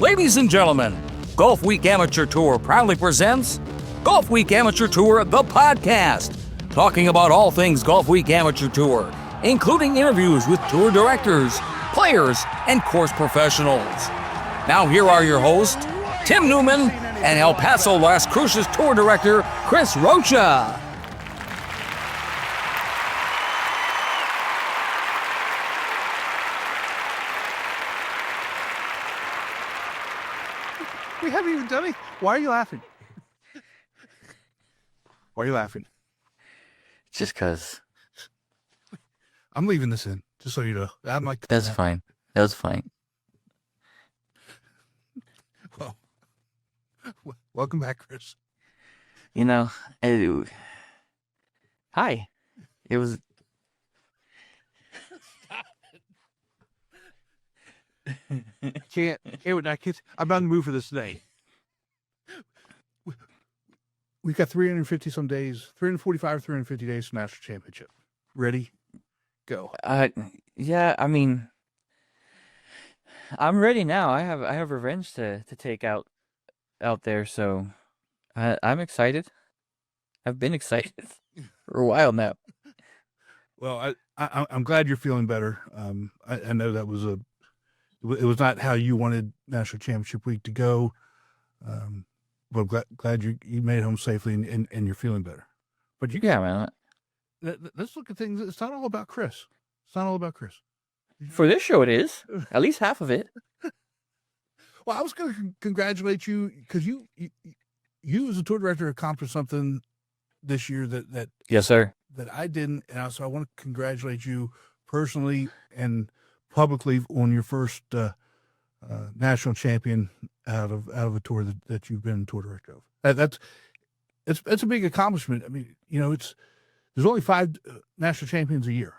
Ladies and gentlemen, Golfweek Amateur Tour proudly presents Golfweek Amateur Tour, the podcast, talking about all things Golfweek Amateur Tour, including interviews with tour directors, players, and course professionals. Now here are your hosts, Tim Newman and El Paso Las Cruces Tour Director, Chris Rocha. We haven't even done it. Why are you laughing? Why are you laughing? Just because. I'm leaving this in, just so you know. I'm like, That's fine. That was fine. well, welcome back, Chris. You know, hi. It was. Can't. I'm not in the mood for this today. We've got 350 some days, 345, 350 days for national championship. Ready? Go. Yeah. I mean, I'm ready now. I have revenge to take out there. So, I'm excited. I've been excited for a while now. Well, I'm glad you're feeling better. I know that was it was not how you wanted National Championship Week to go, but glad you made it home safely and you're feeling better. But Yeah, man. Let's look at things. It's not all about Chris. It's not all about Chris. For this show, it is. At least half of it. Well, I was going to congratulate you because you as a tour director accomplished something this year that Yes, sir. that I didn't, and so I want to congratulate you personally and publicly on your first national champion out of a tour that you've been tour director of. It's a big accomplishment. I mean, you know, there's only 5 national champions a year,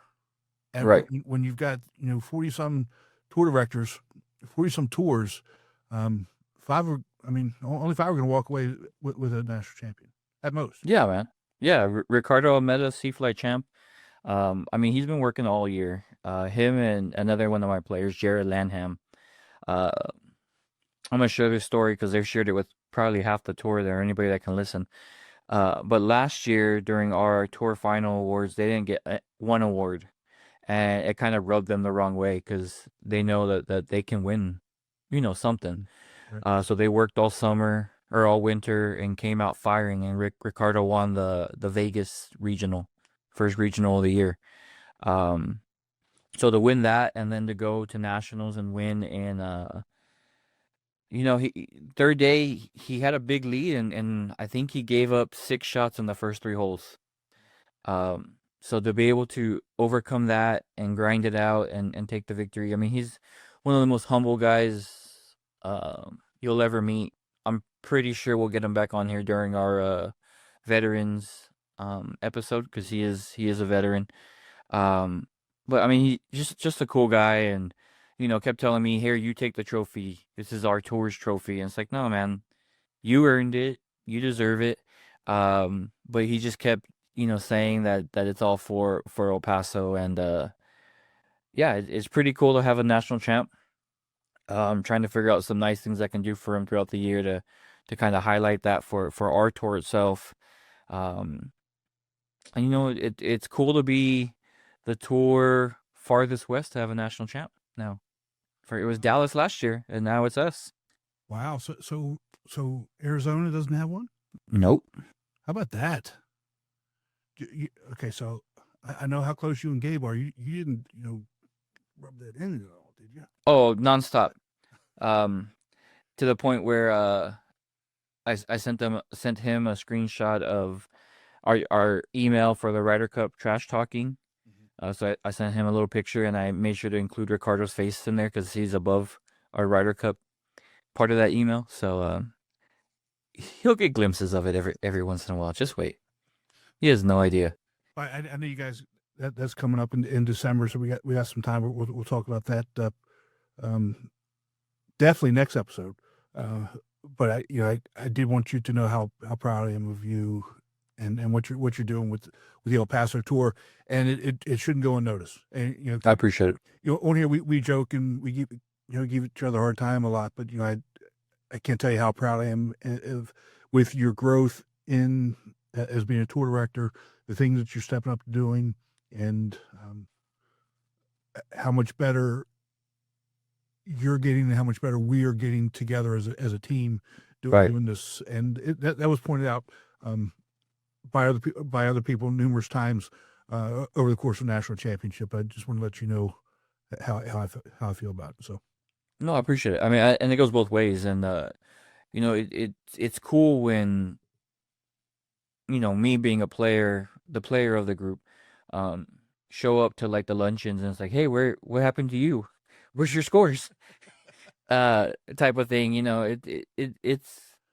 and Right. when you've got 40 some tour directors, 40 some tours, only 5 are going to walk away with a national champion at most. Yeah, man. Yeah, Ricardo Almeida, Seafly champ. I mean, he's been working all year. Him and another one of my players, Jared Lanham. I'm gonna share this story because they've shared it with probably half the tour there, anybody that can listen. But last year during our tour final awards, they didn't get one award, and it kind of rubbed them the wrong way because they know that they can win, something. Right. So they worked all summer or all winter and came out firing, and Ricardo won the Vegas regional, first regional of the year. So to win that and then to go to nationals and win, and third day he had a big lead, and I think he gave up 6 shots in the first 3 holes. So to be able to overcome that and grind it out and take the victory, I mean, he's one of the most humble guys you'll ever meet. I'm pretty sure we'll get him back on here during our veterans episode because he is a veteran. But I mean, he's just a cool guy, and kept telling me, "Here, you take the trophy. This is our tour's trophy." And it's like, no, man, you earned it. You deserve it. But he just kept, saying that it's all for El Paso, and yeah, it's pretty cool to have a national champ. I'm trying to figure out some nice things I can do for him throughout the year to kind of highlight that for our tour itself. And it's cool to be the tour farthest west to have a national champ now. It was Dallas last year, and now it's us. Wow. So Arizona doesn't have one? Nope. How about that? Okay, so I know how close you and Gabe are. You didn't, rub that in at all, did you? Oh, nonstop. To the point where I sent him a screenshot of our email for the Ryder Cup trash talking. So I sent him a little picture, and I made sure to include Ricardo's face in there because he's above our Ryder Cup part of that email. So he'll get glimpses of it every once in a while. Just wait. He has no idea. I know you guys. That's coming up in December, so we got some time. We'll talk about that. Definitely next episode. But I did want you to know how proud I am of you and what you're doing with the El Paso tour, and it shouldn't go unnoticed. And I appreciate it. On here we joke and we give each other a hard time a lot, but can't tell you how proud I am with your growth in as being a tour director, the things that you're stepping up to doing, and how much better you're getting and how much better we are getting together as a team doing this. And that was pointed out by other people numerous times over the course of the national championship. I just want to let you know how I feel about it. So, No, I appreciate it. I mean, and it goes both ways. And it's cool when me being the player of the group, show up to like the luncheons and it's like, hey, what happened to you? Where's your scores? Type of thing.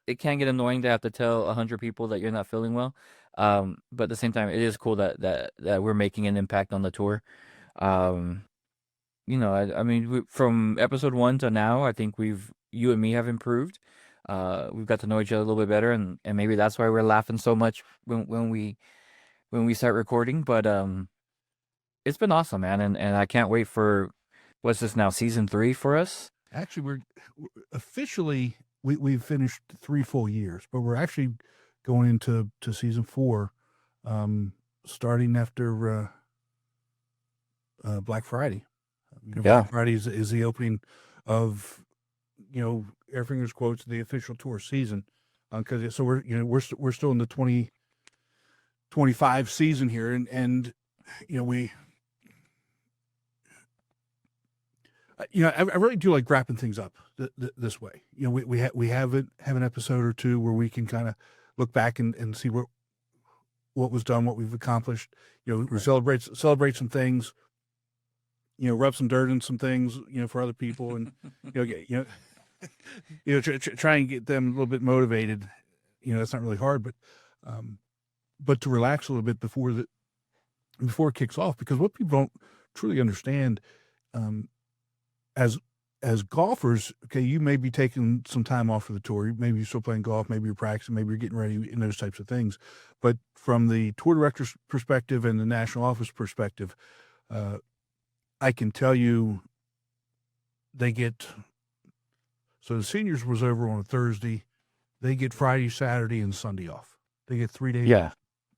It can get annoying to have to tell 100 people that you're not feeling well. But at the same time, it is cool that we're making an impact on the tour. I mean, from episode 1 to now, I think you and me have improved. We've got to know each other a little bit better, and maybe that's why we're laughing so much when we start recording. But it's been awesome, man, and I can't wait for what's this now, season 3 for us. Actually, we're officially we've finished 3 full years, but we're actually going into season 4, starting after Black Friday. Black Friday is the opening of Air Fingers quotes the official tour season, because so we're still in the 2025 season here, and we. I really do like wrapping things up this way. We have an episode or two where we can kind of look back and see what was done, what we've accomplished. We celebrate some things. Rub some dirt in some things. For other people, and try and get them a little bit motivated. That's not really hard, but to relax a little bit before it kicks off, because what people don't truly understand. As golfers, okay, you may be taking some time off for the tour. Maybe you're still playing golf. Maybe you're practicing. Maybe you're getting ready in those types of things. But from the tour director's perspective and the national office perspective, I can tell you they get – so the seniors was over on a Thursday. They get Friday, Saturday, and Sunday off. They get 3 days. Yeah.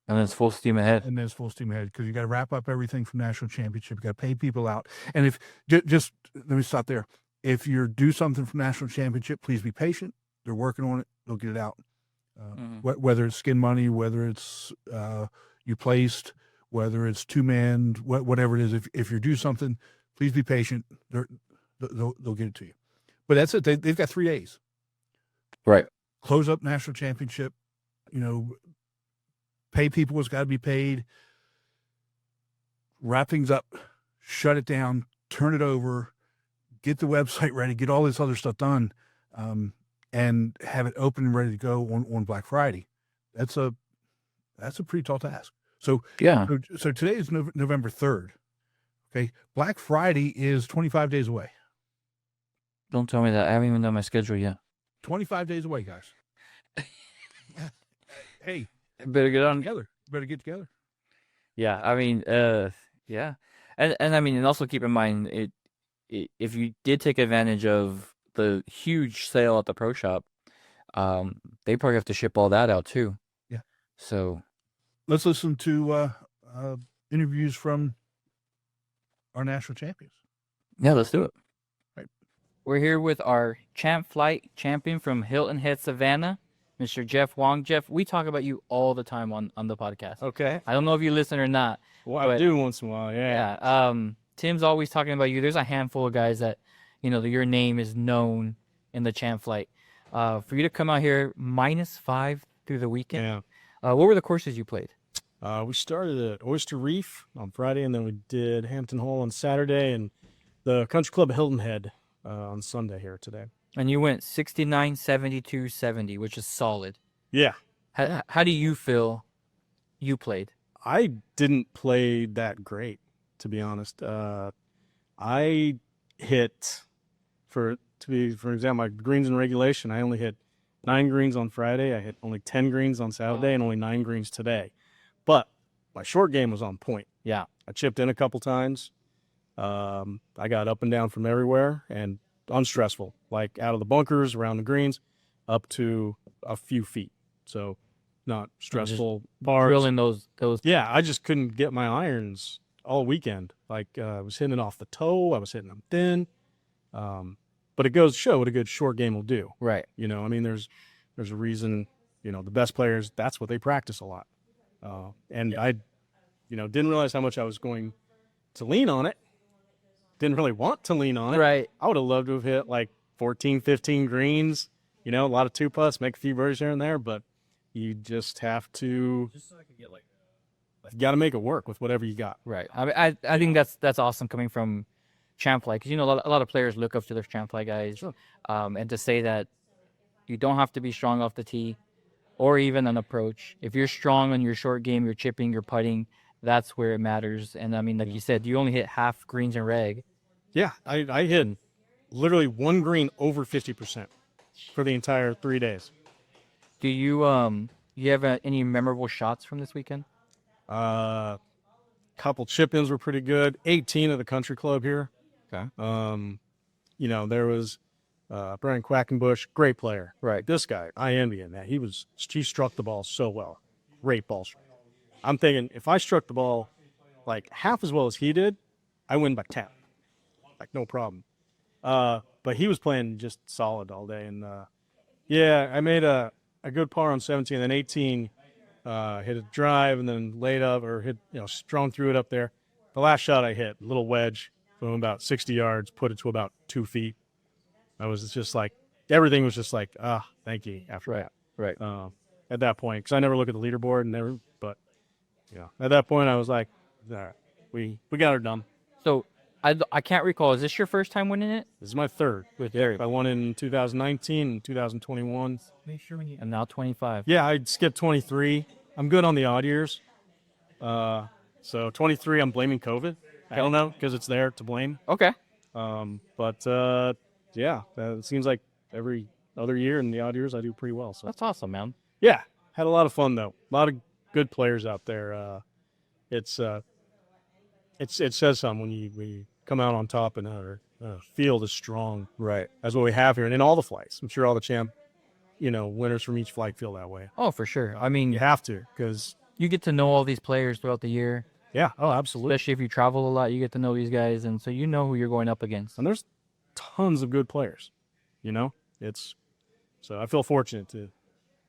And then it's full steam ahead. And then it's full steam ahead, because you got to wrap up everything from national championship. You got to pay people out. And if just let me stop there. If you do something from national championship, please be patient. They're working on it. They'll get it out. Whether it's skin money, whether it's you placed, whether it's 2-man, whatever it is. If you do something, please be patient. They'll get it to you. But that's it. They've got 3 days. Right. Close up national championship. Pay people what's got to be paid, wrap things up, shut it down, turn it over, get the website ready, get all this other stuff done, and have it open and ready to go on Black Friday. That's a pretty tall task. So yeah. So today is November 3rd. Okay, Black Friday is 25 days away. Don't tell me that. I haven't even done my schedule yet. 25 days away, guys. Hey. Better get on together. Better get together. Yeah, I mean, yeah, and I mean, and also keep in mind, if you did take advantage of the huge sale at the pro shop, they probably have to ship all that out too. Yeah. So, let's listen to interviews from our national champions. Yeah, let's do it. Right. We're here with our champ flight champion from Hilton Head, Savannah, Mr. Jeff Wong. Jeff, we talk about you all the time on the podcast. Okay. I don't know if you listen or not. Well, I do once in a while, yeah. Yeah. Tim's always talking about you. There's a handful of guys that, your name is known in the champ flight. For you to come out here -5 through the weekend. Yeah. What were the courses you played? We started at Oyster Reef on Friday, and then we did Hampton Hall on Saturday, and the Country Club Hilton Head on Sunday here today. And you went 69, 72, 70, which is solid. Yeah. How do you feel you played? I didn't play that great, to be honest. I hit, for example, my greens in regulation, I only hit 9 greens on Friday. I hit only 10 greens on Saturday and only 9 greens today. But my short game was on point. Yeah. I chipped in a couple times. I got up and down from everywhere and unstressful, like out of the bunkers, around the greens. up to a few feet. So not stressful Drilling those. Yeah, I just couldn't get my irons all weekend. Like I was hitting it off the toe, I was hitting them thin. But it goes to show what a good short game will do. Right. You know, I mean, there's a reason, you know, the best players, that's what they practice a lot. And I, you know, didn't realize how much I was going to lean on it. Didn't really want to lean on it. Right. I would have loved to have hit like 14, 15 greens, you know, a lot of 2-putts, make a few birdies here and there, but you just have to, you got to make it work with whatever you got. Right. I think that's awesome coming from champ fly, because you know a lot of players look up to their champ fly guys. Sure. And to say that you don't have to be strong off the tee or even an approach. If you're strong on your short game, your chipping, your putting, that's where it matters. And I mean, like you said, you only hit half greens and reg. Yeah, I hit literally one green over 50% for the entire 3 days. Do you have any memorable shots from this weekend? Couple chip-ins were pretty good. 18 at the country club here. Okay. You know, there was Brian Quackenbush, great player. Right. This guy, I envy him, man. He struck the ball so well. Great ball strike. I'm thinking if I struck the ball like half as well as he did, I win by 10. Like, no problem. But he was playing just solid all day. And, yeah, I made a good par on 17, and then 18, hit a drive and then laid up or hit, you know, strung through it up there. The last shot I hit, a little wedge from about 60 yards, put it to about 2 feet. I was just like, everything was just like, thank you after that. Right. At that point, because I never look at the leaderboard and never, but, you know, at that point I was like, all right, we got her done. So I can't recall. Is this your first time winning it? This is my third. I won in 2019 and 2021. And now 25. Yeah, I skipped 23. I'm good on the odd years. So 23, I'm blaming COVID. I don't know, because it's there to blame. Okay. But yeah, it seems like every other year in the odd years I do pretty well. So That's awesome, man. yeah, had a lot of fun though. A lot of good players out there. It says something when you come out on top and our field is strong. Right. That's what we have here, and in all the flights. I'm sure all the winners from each flight feel that way. Oh, for sure. I mean, You have to, because you get to know all these players throughout the year, yeah, oh, absolutely. especially if you travel a lot. You get to know these guys, and so you know who you're going up against. And there's tons of good players. You know, so I feel fortunate to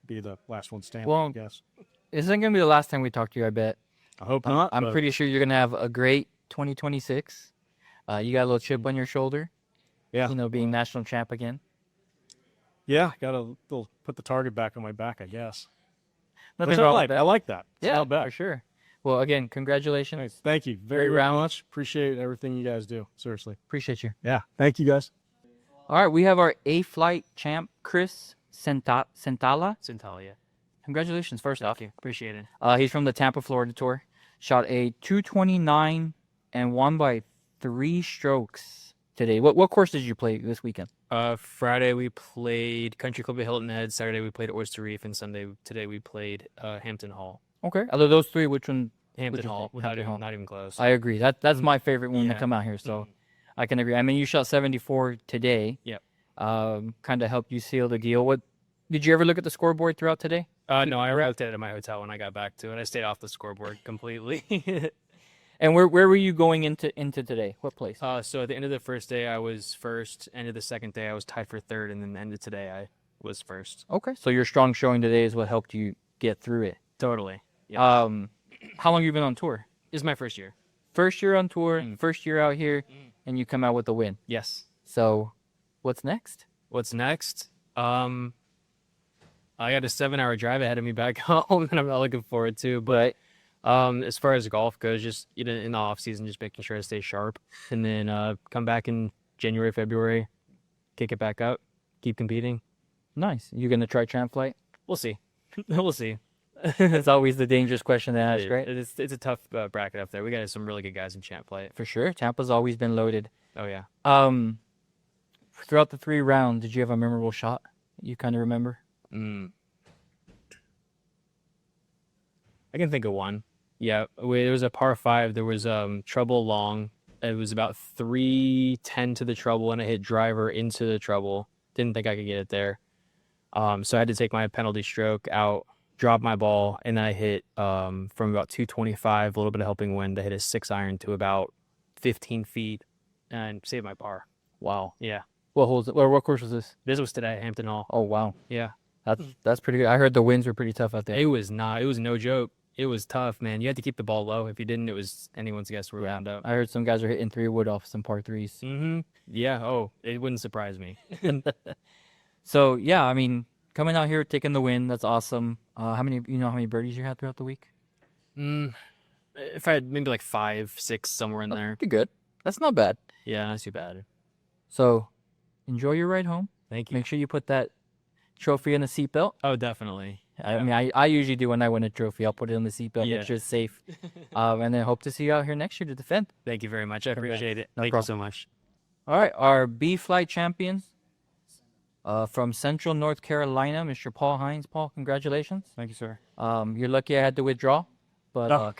be the last one standing. Well, I guess. This isn't going to be the last time we talk to you, I bet. I hope not. I'm but pretty sure you're going to have a great 2026. You got a little chip on your shoulder. Yeah. You know, being national champ again. Yeah, got to put the target back on my back, I guess. Nothing Which wrong I with that. I like that. It's Yeah, not bad. for sure. Well, again, congratulations. Nice. Thank you very, Great very round. much. Appreciate everything you guys do. Seriously. Appreciate you. Yeah. Thank you, guys. All right, we have our A-flight champ, Chris Sentala. Centalia. Congratulations, first off. Thank you. Appreciate it. He's from the Tampa, Florida tour. Shot a 229 and won by 3 strokes today. What course did you play this weekend? Friday we played Country Club at Hilton Head. Saturday we played Oyster Reef, and today we played Hampton Hall. Okay. Out of those 3, which one? Hampton you Hall. think? Not Hampton even, Hall. not even close. I agree. That's my favorite one to Yeah. come out here, so I can agree. I mean, you shot 74 today. Yep. Kind of helped you seal the deal. What did you ever look at the scoreboard throughout today? No, I arrived at my hotel when I got back to it. I stayed off the scoreboard completely. And where were you going into today? What place? So at the end of the first day, I was first. End of the second day, I was tied for third, and then the end of today, I was first. Okay. So your strong showing today is what helped you get through it. Totally. Yeah. How long have you been on tour? This is my first year. First year on tour, first year out here, and you come out with a win. Yes. So, what's next? What's next? I got a 7-hour drive ahead of me back home that I'm not looking forward to. But as far as golf goes, just in the off season, just making sure I stay sharp, and then come back in January, February, kick it back up, keep competing. Nice. You gonna try Champ Flight? We'll see. We'll see. It's always the dangerous question to ask, right? It's a tough bracket up there. We got some really good guys in Champ Flight. For sure. Tampa's always been loaded. Oh yeah. Throughout the 3 rounds, did you have a memorable shot you kind of remember? I can think of one. Yeah, there was a par 5. There was trouble long. It was about 310 to the trouble, and I hit driver into the trouble. Didn't think I could get it there. So I had to take my penalty stroke out, drop my ball, and then I hit from about 225, a little bit of helping wind. I hit a 6-iron to about 15 feet and saved my par. Wow. Yeah. What holes? What course was this? This was today, Hampton Hall. Oh wow. Yeah. That's pretty good. I heard the winds were pretty tough out there. It was no joke. It was tough, man. You had to keep the ball low. If you didn't, it was anyone's guess where we wound up. I heard some guys are hitting 3-wood off some par 3s. Mm-hmm. Yeah. Oh, it wouldn't surprise me. So yeah, I mean, coming out here taking the win, that's awesome. How many birdies you had throughout the week? If I had maybe like 5, 6, somewhere in there. Pretty good. That's not bad. Yeah, not too bad. So enjoy your ride home. Thank you. Make sure you put that trophy in a seatbelt. Oh, definitely. I mean, I usually do when I win a trophy. I'll put it in the seatbelt, Yeah. make sure it's safe. And then hope to see you out here next year to defend. Thank you very much. I appreciate it. No Thank you so much. All right, our B flight champions from Central North Carolina, Mr. Paul Hines. Paul, congratulations. Thank you, sir. You're lucky I had to withdraw, but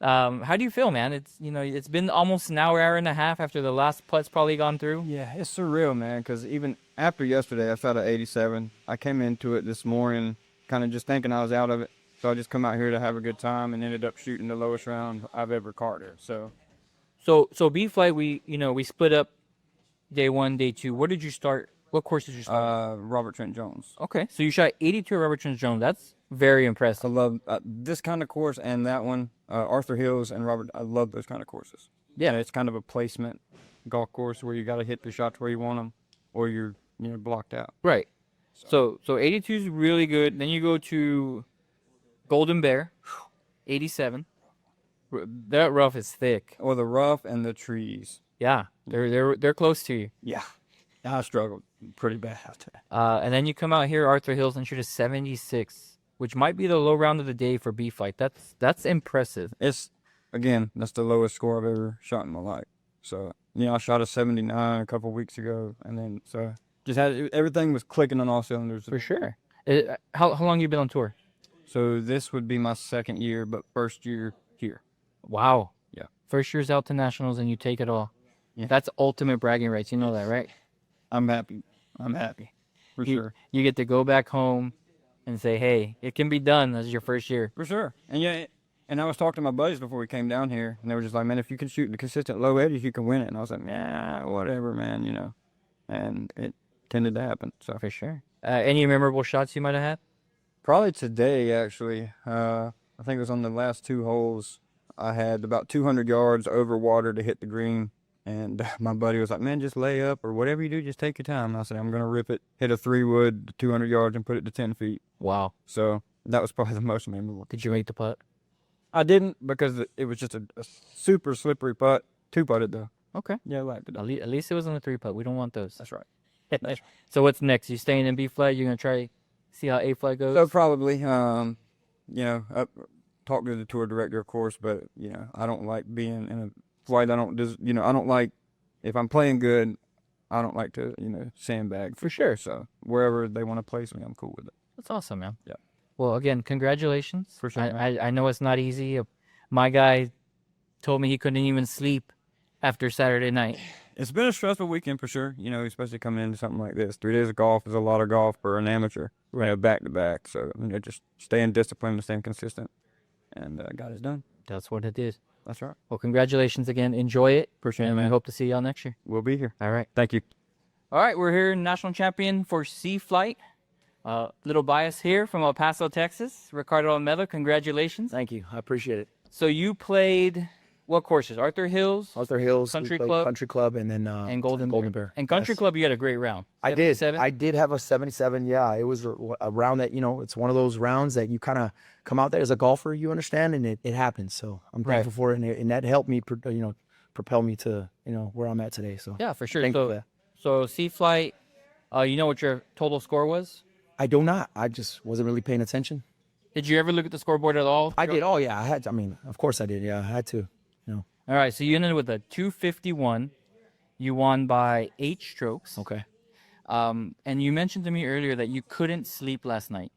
how do you feel, man? It's been almost an hour and a half after the last putt's probably gone through. Yeah, it's surreal, man, because even after yesterday, I shot at 87. I came into it this morning kind of just thinking I was out of it. So I just come out here to have a good time and ended up shooting the lowest round I've ever carded. So B flight, we split up day 1, day 2. Where did you start? What course did you start? Robert Trent Jones. Okay, so you shot 82 at Robert Trent Jones. That's very I impressive. love this kind of course and that one, Arthur Hills and Robert. I love those kind of courses. Yeah. It's kind of a placement golf course where you got to hit the shots where you want them, or you're blocked out. Right. So 82 is really good. Then you go to Golden Bear, 87. That rough is thick. Or the rough and the trees. Yeah, they're close to you. Yeah, I struggled pretty bad. And then you come out here, Arthur Hills, and shoot a 76, which might be the low round of the day for B flight. That's impressive. That's the lowest score I've ever shot in my life. So, I shot a 79 a couple weeks ago, and then just had everything was clicking on all cylinders. For sure. How long you been on tour? So this would be my second year, but first year here. Wow. Yeah. First year's out to nationals, and you take it all. Yeah. That's ultimate bragging rights. You know that, right? I'm happy. For sure. You get to go back home and say, hey, it can be done. This is your first year. For sure. And I was talking to my buddies before we came down here, and they were just like, man, if you can shoot the consistent low edges, you can win it. And I was like, yeah, whatever, man, And it tended to happen. So For sure. Any memorable shots you might have had? probably today, actually. I think it was on the last 2 holes. I had about 200 yards over water to hit the green. And my buddy was like, man, just lay up or whatever you do, just take your time. And I said, I'm going to rip it, hit a 3-wood, 200 yards, and put it to 10 feet. Wow. So that was probably the most memorable. Did you make the putt? I didn't because it was just a super slippery putt. 2-putted, though. Okay. Yeah, I liked it. At least it was on a 3-putt. We don't want those. That's right. So what's next? You staying in B flight? You're gonna try see how A flight goes? So probably, talk to the tour director, of course, but, I don't like being in a flight. I don't like, if I'm playing good, I don't like to, sandbag. For sure. So wherever they want to place me, I'm cool with it. That's awesome, man. Yeah. Well, again, congratulations. For sure, I know it's not easy. My guy told me he couldn't even sleep after Saturday night. It's been a stressful weekend for sure, especially coming into something like this. 3 days of golf is a lot of golf for an amateur, back to back. So, just staying disciplined and staying consistent, and got it done. That's what it is. That's right. Well, congratulations again. Enjoy it. Appreciate it, And we man. hope to see y'all next year. We'll be here. All right. Thank you. All right, we're here, national champion for C flight. Little bias here from El Paso, Texas. Ricardo Almeida, congratulations. Thank you. I appreciate it. So you played what courses? Arthur Hills, Arthur Hills, Country we played Club, Country Club, and then and Golden Bear. And Country Yes. Club, you had a great round. I did. 77? I did have a 77. Yeah, it was a round that it's one of those rounds that you kind of come out there as a golfer, you understand, and it happens. So I'm thankful for it, and that helped me, propel me to where I'm at today. So Yeah, for sure. thankful for that. So C flight, you know what your total score was? I do not. I just wasn't really paying attention. Did you ever look at the scoreboard at all? I did. Oh yeah, I had to. I mean, of course I did. Yeah, I had to. All right, so you ended with a 251. You won by 8 strokes. Okay. And you mentioned to me earlier that you couldn't sleep last night.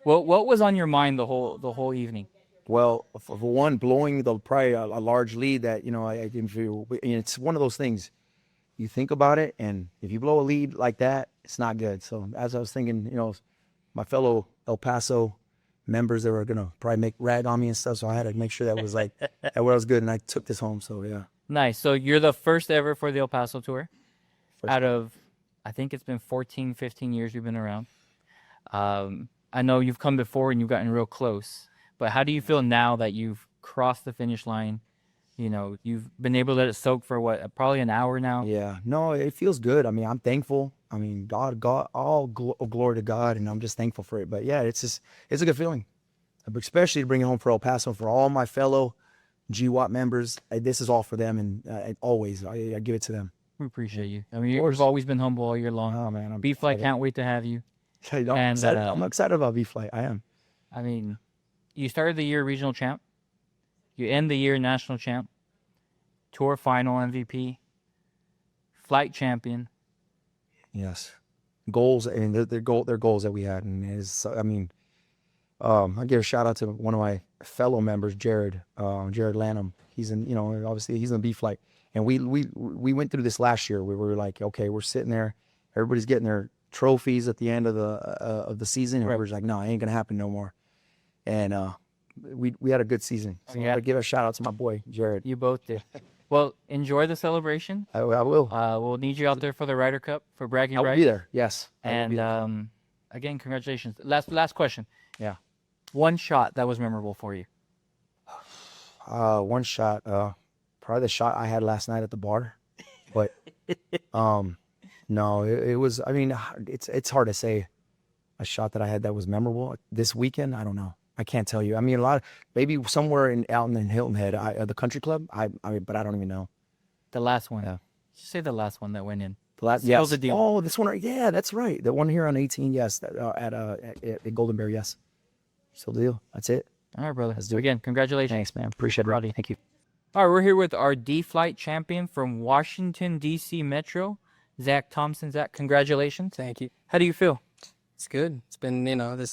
What was on your mind the whole evening? Well, for one, blowing probably a large lead that I didn't feel. It's one of those things. You think about it, and if you blow a lead like that, It's not good. So as I was thinking, my fellow El Paso members that were gonna probably make rag on me and stuff, so I had to make sure that was like that was good, and I took this home. So yeah. Nice. So you're the first ever for the El Paso Tour. First Out of, I think it's been 14, 15 years you've been around. I know you've come before and you've gotten real close, but how do you feel now that you've crossed the finish line? You've been able to let it soak for probably an hour now? Yeah, no, it feels good. I mean, I'm thankful. I mean, God, all glory to God, and I'm just thankful for it. But yeah, it's a good feeling, especially to bring it home for El Paso, for all my fellow GWAT members. This is all for them, and always I give it to them. We appreciate you. I mean, you've always been humble all year long. Oh man, B-Flight can't wait to have you. I'm excited about B-Flight. I am. I mean, you started the year regional champ. You end the year national champ. Tour final MVP. Flight champion. Yes. Goals, and they're goals that we had, and I give a shout out to one of my fellow members, Jared Lanham. He's in, obviously he's in the B-Flight, and we went through this last year. We were like, okay, we're sitting there, everybody's getting their trophies at the end of the season, and we're just like, no, it ain't gonna happen no more. And we had a good season. So I give a shout out to my boy Jared. You both did. Well, enjoy the celebration. I will. We'll need you out there for the Ryder Cup for bragging I will rights. be there. Yes. And again, congratulations. Last question. Yeah. One shot that was memorable for you. One shot. Probably the shot I had last night at the bar, but no, it was. I mean, it's hard to say a shot that I had that was memorable this weekend. I don't know. I can't tell you. I mean, maybe somewhere out in Hilton Head, the country club. But I don't even know. The last one. Yeah. Just say the last one that went in. The last. Yes. Yes. The deal. Oh, this one. Yeah, that's right. The one here on 18. Yes. At Golden Bear. Yes. Still the deal. That's it. All right, brother. Let's do it. Again, congratulations. Thanks, man. Appreciate it, Roddy. Thank you. All right, we're here with our D-Flight champion from Washington, D.C. Metro, Zach Thompson. Zach, congratulations. Thank you. How do you feel? It's good. It's been,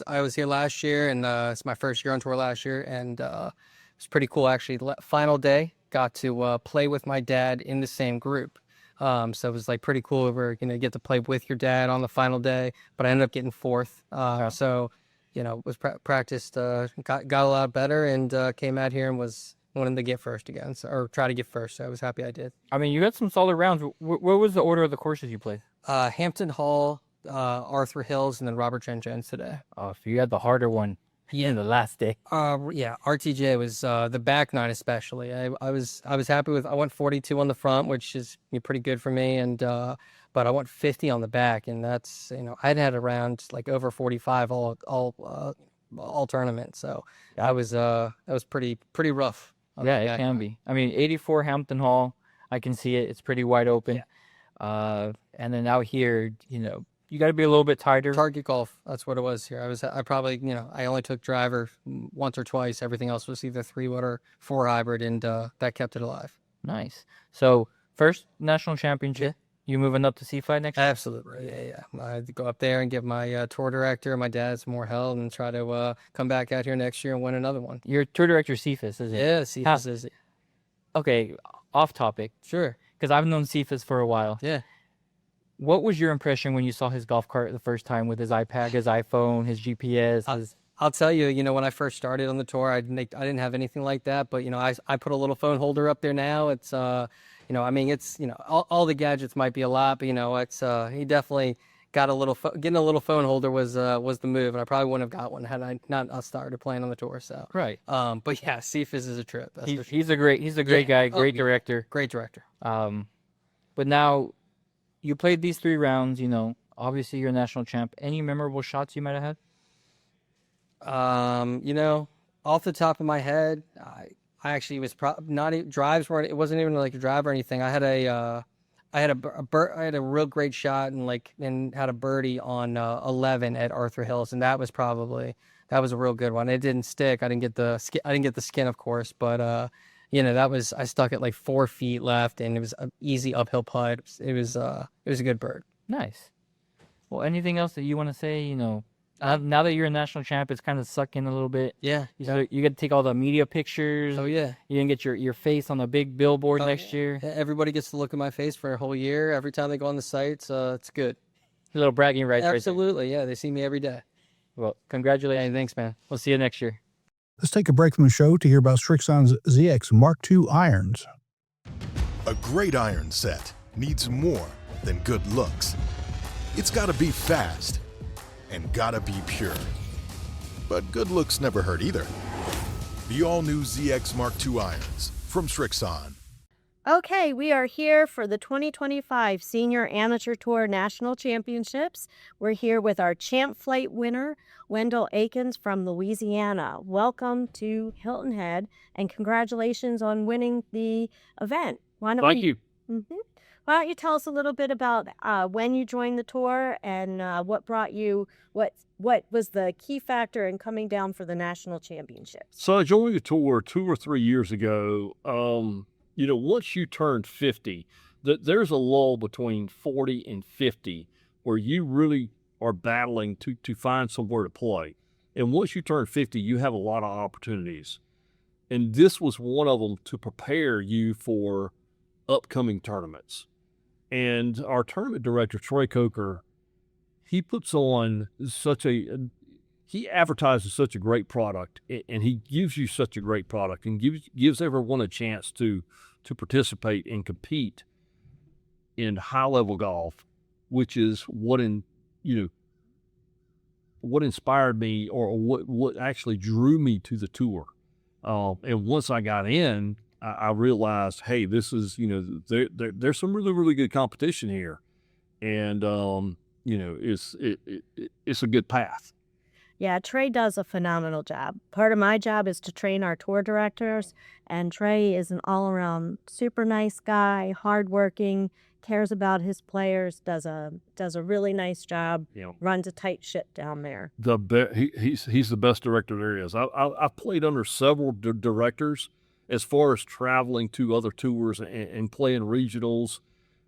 I was here last year, and it's my first year on tour last year, and it was pretty cool, actually. Final day, got to play with my dad in the same group. So it was like pretty cool. Get to play with your dad on the final day, but I ended up getting fourth. So, was practiced, got a lot better, and came out here and was wanting to get first again, or try to get first. So I was happy I did. I mean, you got some solid rounds. What was the order of the courses you played? Hampton Hall, Arthur Hills, and then Robert Jen Jones today. Oh, so you had the harder one. Yeah, the last day. Yeah, RTJ was the back nine especially. I was happy with. I went 42 on the front, which is pretty good for me, and but I went 50 on the back, and that's I'd had around like over 45 all tournament, so that was pretty rough. Yeah, it can be. I mean, 84 Hampton Hall, I can see it. It's pretty wide open. Yeah. And then out here, you got to be a little bit tighter. Target golf, that's what it was here. I probably, I only took driver once or twice. Everything else was either 3-wood or 4 hybrid, and that kept it alive. Nice. So first national championship. You moving up to C-Flight next year? Absolutely. Yeah. I go up there and give my tour director and my dad some more help, and try to come back out here next year and win another one. Your tour director, Cephas, is it? Yeah, Cephas is it. Okay, off topic. Sure. Because I've known Cephas for a while. Yeah. What was your impression when you saw his golf cart the first time with his iPad, his iPhone, his GPS? I'll tell you, when I first started on the tour, I didn't have anything like that, but I put a little phone holder up there now. It's it's all the gadgets might be a lot, but it's he definitely got getting a little phone holder was the move, and I probably wouldn't have got one had I not started playing on the tour. So right. But yeah, Cephas is a trip. He's a great guy, great director. Great director. But now you played these 3 rounds. Obviously you're a national champ. Any memorable shots you might have had? Off the top of my head, I actually was drives weren't. It wasn't even like a drive or anything. I had a real great shot and had a birdie on 11 at Arthur Hills, and that was a real good one. It didn't stick. I didn't get the skin, of course, but I stuck it like 4 feet left, and it was an easy uphill putt. It was a good bird. Nice. Well, anything else that you want to say? Now that you're a national champ, it's kind of suck in a little bit. Yeah. So you got to take all the media pictures. Oh, yeah. You didn't get your face on the big billboard next year. Everybody gets to look at my face for a whole year. Every time they go on the sites, it's good. A little bragging rights. Right Absolutely, yeah. They see me every day. there. Well, congratulations. Hey, thanks, man. We'll see you next year. Let's take a break from the show to hear about Strixon's ZX Mark II irons. A great iron set needs more than good looks. It's gotta be fast and gotta be pure. But good looks never hurt either. The all-new ZX Mark II irons from Strixon. Okay, we are here for the 2025 Senior Amateur Tour National Championships. We're here with our champ flight winner, Wendell Akins from Louisiana. Welcome to Hilton Head, and congratulations on winning the event. Thank you. Mm-hmm. Why don't you tell us a little bit about when you joined the tour and what brought you, what was the key factor in coming down for the national championships? So I joined the tour 2 or 3 years ago. Once you turn 50, there's a lull between 40 and 50 where you really are battling to find somewhere to play. And once you turn 50, you have a lot of opportunities. And this was one of them to prepare you for upcoming tournaments. And our tournament director, Troy Coker, he puts on he advertises such a great product, and he gives you such a great product, and gives everyone a chance to participate and compete in high level golf, which is what inspired me, or what actually drew me to the tour. And once I got in, I realized, hey, this is there's some really, really good competition here, and it's a good path. Yeah, Trey does a phenomenal job. Part of my job is to train our tour directors, and Trey is an all-around super nice guy, hardworking, cares about his players, does a really nice job, runs a tight ship down there. He's the best director there is. I've played under several directors as far as traveling to other tours and playing regionals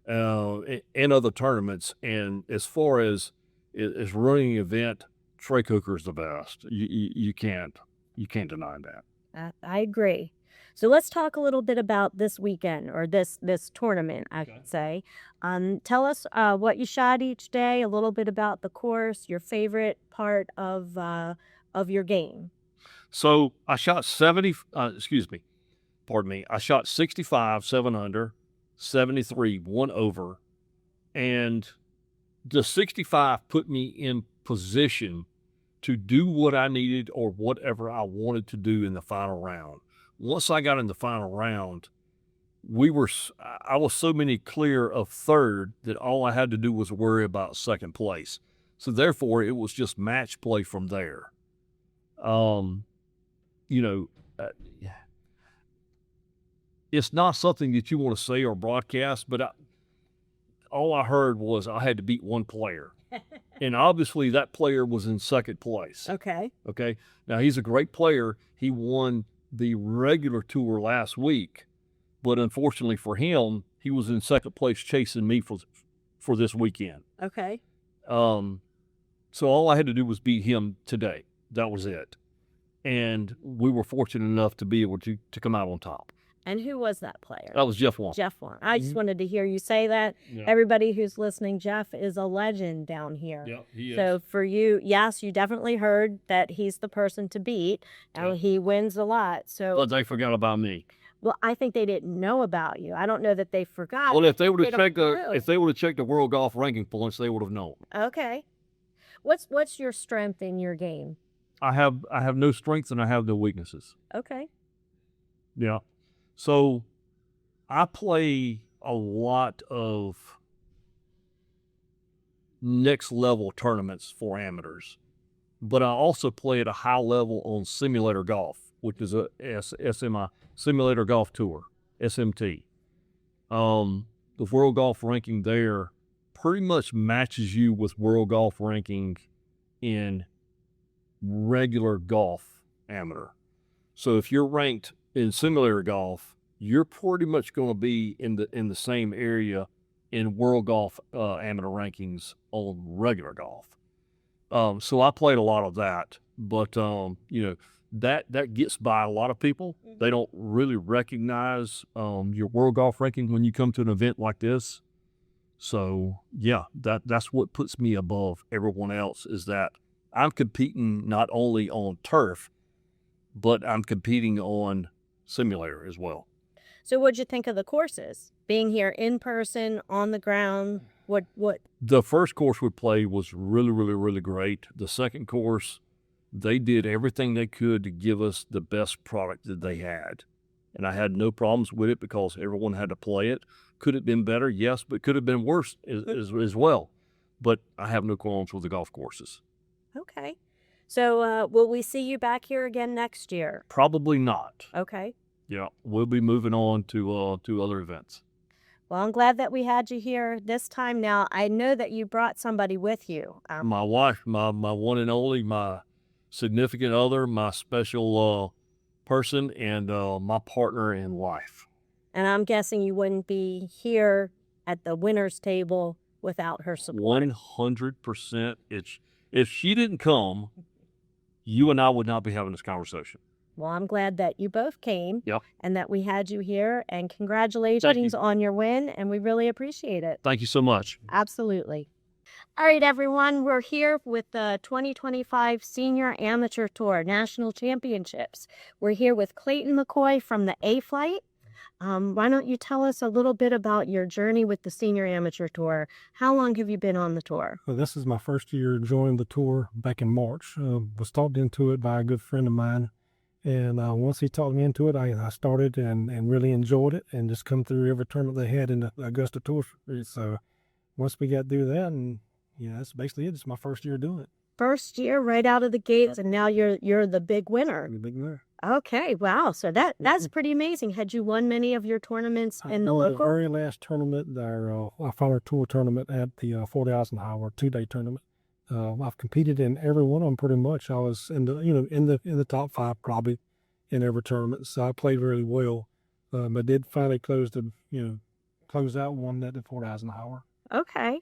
and other tournaments. And as far as running an event, Trey Coker is the best. You can't deny that. I agree. So let's talk a little bit about this weekend, or this tournament, I should say. Tell us what you shot each day, a little bit about the course, your favorite part of your game. So I shot 65, 7 under, 73, 1 over, and the 65 put me in position to do what I needed or whatever I wanted to do in the final round. Once I got in the final round, I was so many clear of third that all I had to do was worry about second place. So therefore, it was just match play from there. It's not something that you want to say or broadcast, but all I heard was I had to beat one player. And obviously that player was in second place. Okay. Now, he's a great player. He won the regular tour last week, but unfortunately for him, he was in second place chasing me for this weekend. Okay. So all I had to do was beat him today. That was it. And we were fortunate enough to be able to come out on top. And who was that player? That was Jeff Wong. Jeff Wong. I just wanted to hear you say that. Yeah. Everybody who's listening, Jeff is a legend down here. Yeah, he is. So for you, yes, you definitely heard that he's the person to beat. And he wins a lot. So But they forgot about me. Well, I think they didn't know about you. I don't know that they forgot. Well, if they would have don't checked the world golf ranking points, they would have known. Okay. What's your strength in your game? I have no strengths and I have no weaknesses. Okay. Yeah. So I play a lot of next level tournaments for amateurs, but I also play at a high level on simulator golf, which is a SMI, Simulator Golf Tour, SMT. The world golf ranking there pretty much matches you with world golf ranking in regular golf amateur. So if you're ranked in simulator golf, you're pretty much going to be in the same area in world golf amateur rankings on regular golf. So I played a lot of that, but that gets by a lot of people. They don't really recognize your world golf ranking when you come to an event like this. So yeah, that's what puts me above everyone else, is that I'm competing not only on turf, but I'm competing on simulator as well. So what'd you think of the courses? Being here in person, on the ground, what? The first course we played was really, really, really great. The second course, they did everything they could to give us the best product that they had. And I had no problems with it because everyone had to play it. Could it have been better? Yes, but could have been worse as well. But I have no qualms with the golf courses. Okay. So will we see you back here again next year? Probably not. Okay. Yeah, we'll be moving on to other events. Well, I'm glad that we had you here this time. Now, I know that you brought somebody with you. My wife, my one and only, my significant other, my special person, and my partner in life. And I'm guessing you wouldn't be here at the winner's table without her support. 100%. If she didn't come, you and I would not be having this conversation. Well, I'm glad that you both came. Yep. And that we had you here. And congratulations on your win. And we really appreciate it. Thank you so much. Absolutely. All right, everyone. We're here with the 2025 Senior Amateur Tour National Championships. We're here with Clayton McCoy from the A Flight. Why don't you tell us a little bit about your journey with the Senior Amateur Tour? How long have you been on the tour? Well, this is my first year joining the tour back in March. Was talked into it by a good friend of mine. And once he talked me into it, I started and really enjoyed it and just come through every tournament they had in the Augusta Tour. So once we got through that, and that's basically it. It's my first year doing it. First year right out of the gates, and now you're the big winner. The big winner. Okay, wow. So that's pretty amazing. Had you won many of your tournaments in the The local? very last tournament, our final tour tournament at the 40 Eisenhower 2-day tournament. I've competed in every one of them pretty much. I was in the top 5 probably in every tournament. So I played really well. I did finally close out one at the 40 Eisenhower. Okay.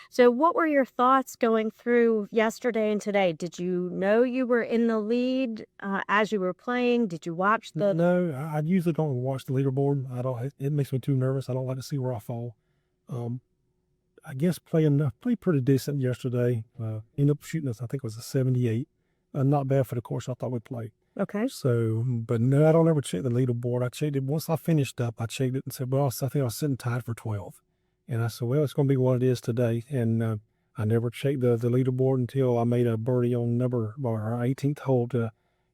So what were your thoughts going through yesterday and today? Did you know you were in the lead as you were playing? Did you watch the... No, I usually don't watch the leaderboard. It makes me too nervous. I don't like to see where I fall. I guess played pretty decent yesterday. Ended up shooting us, I think it was a 78. Not bad for the course I thought we played. Okay. So, but no, I don't ever check the leaderboard. I checked it once I finished up. I checked it and said, well, I think I was sitting tied for 12. And I said, well, it's going to be what it is today. And I never checked the leaderboard until I made a birdie on our 18th hole.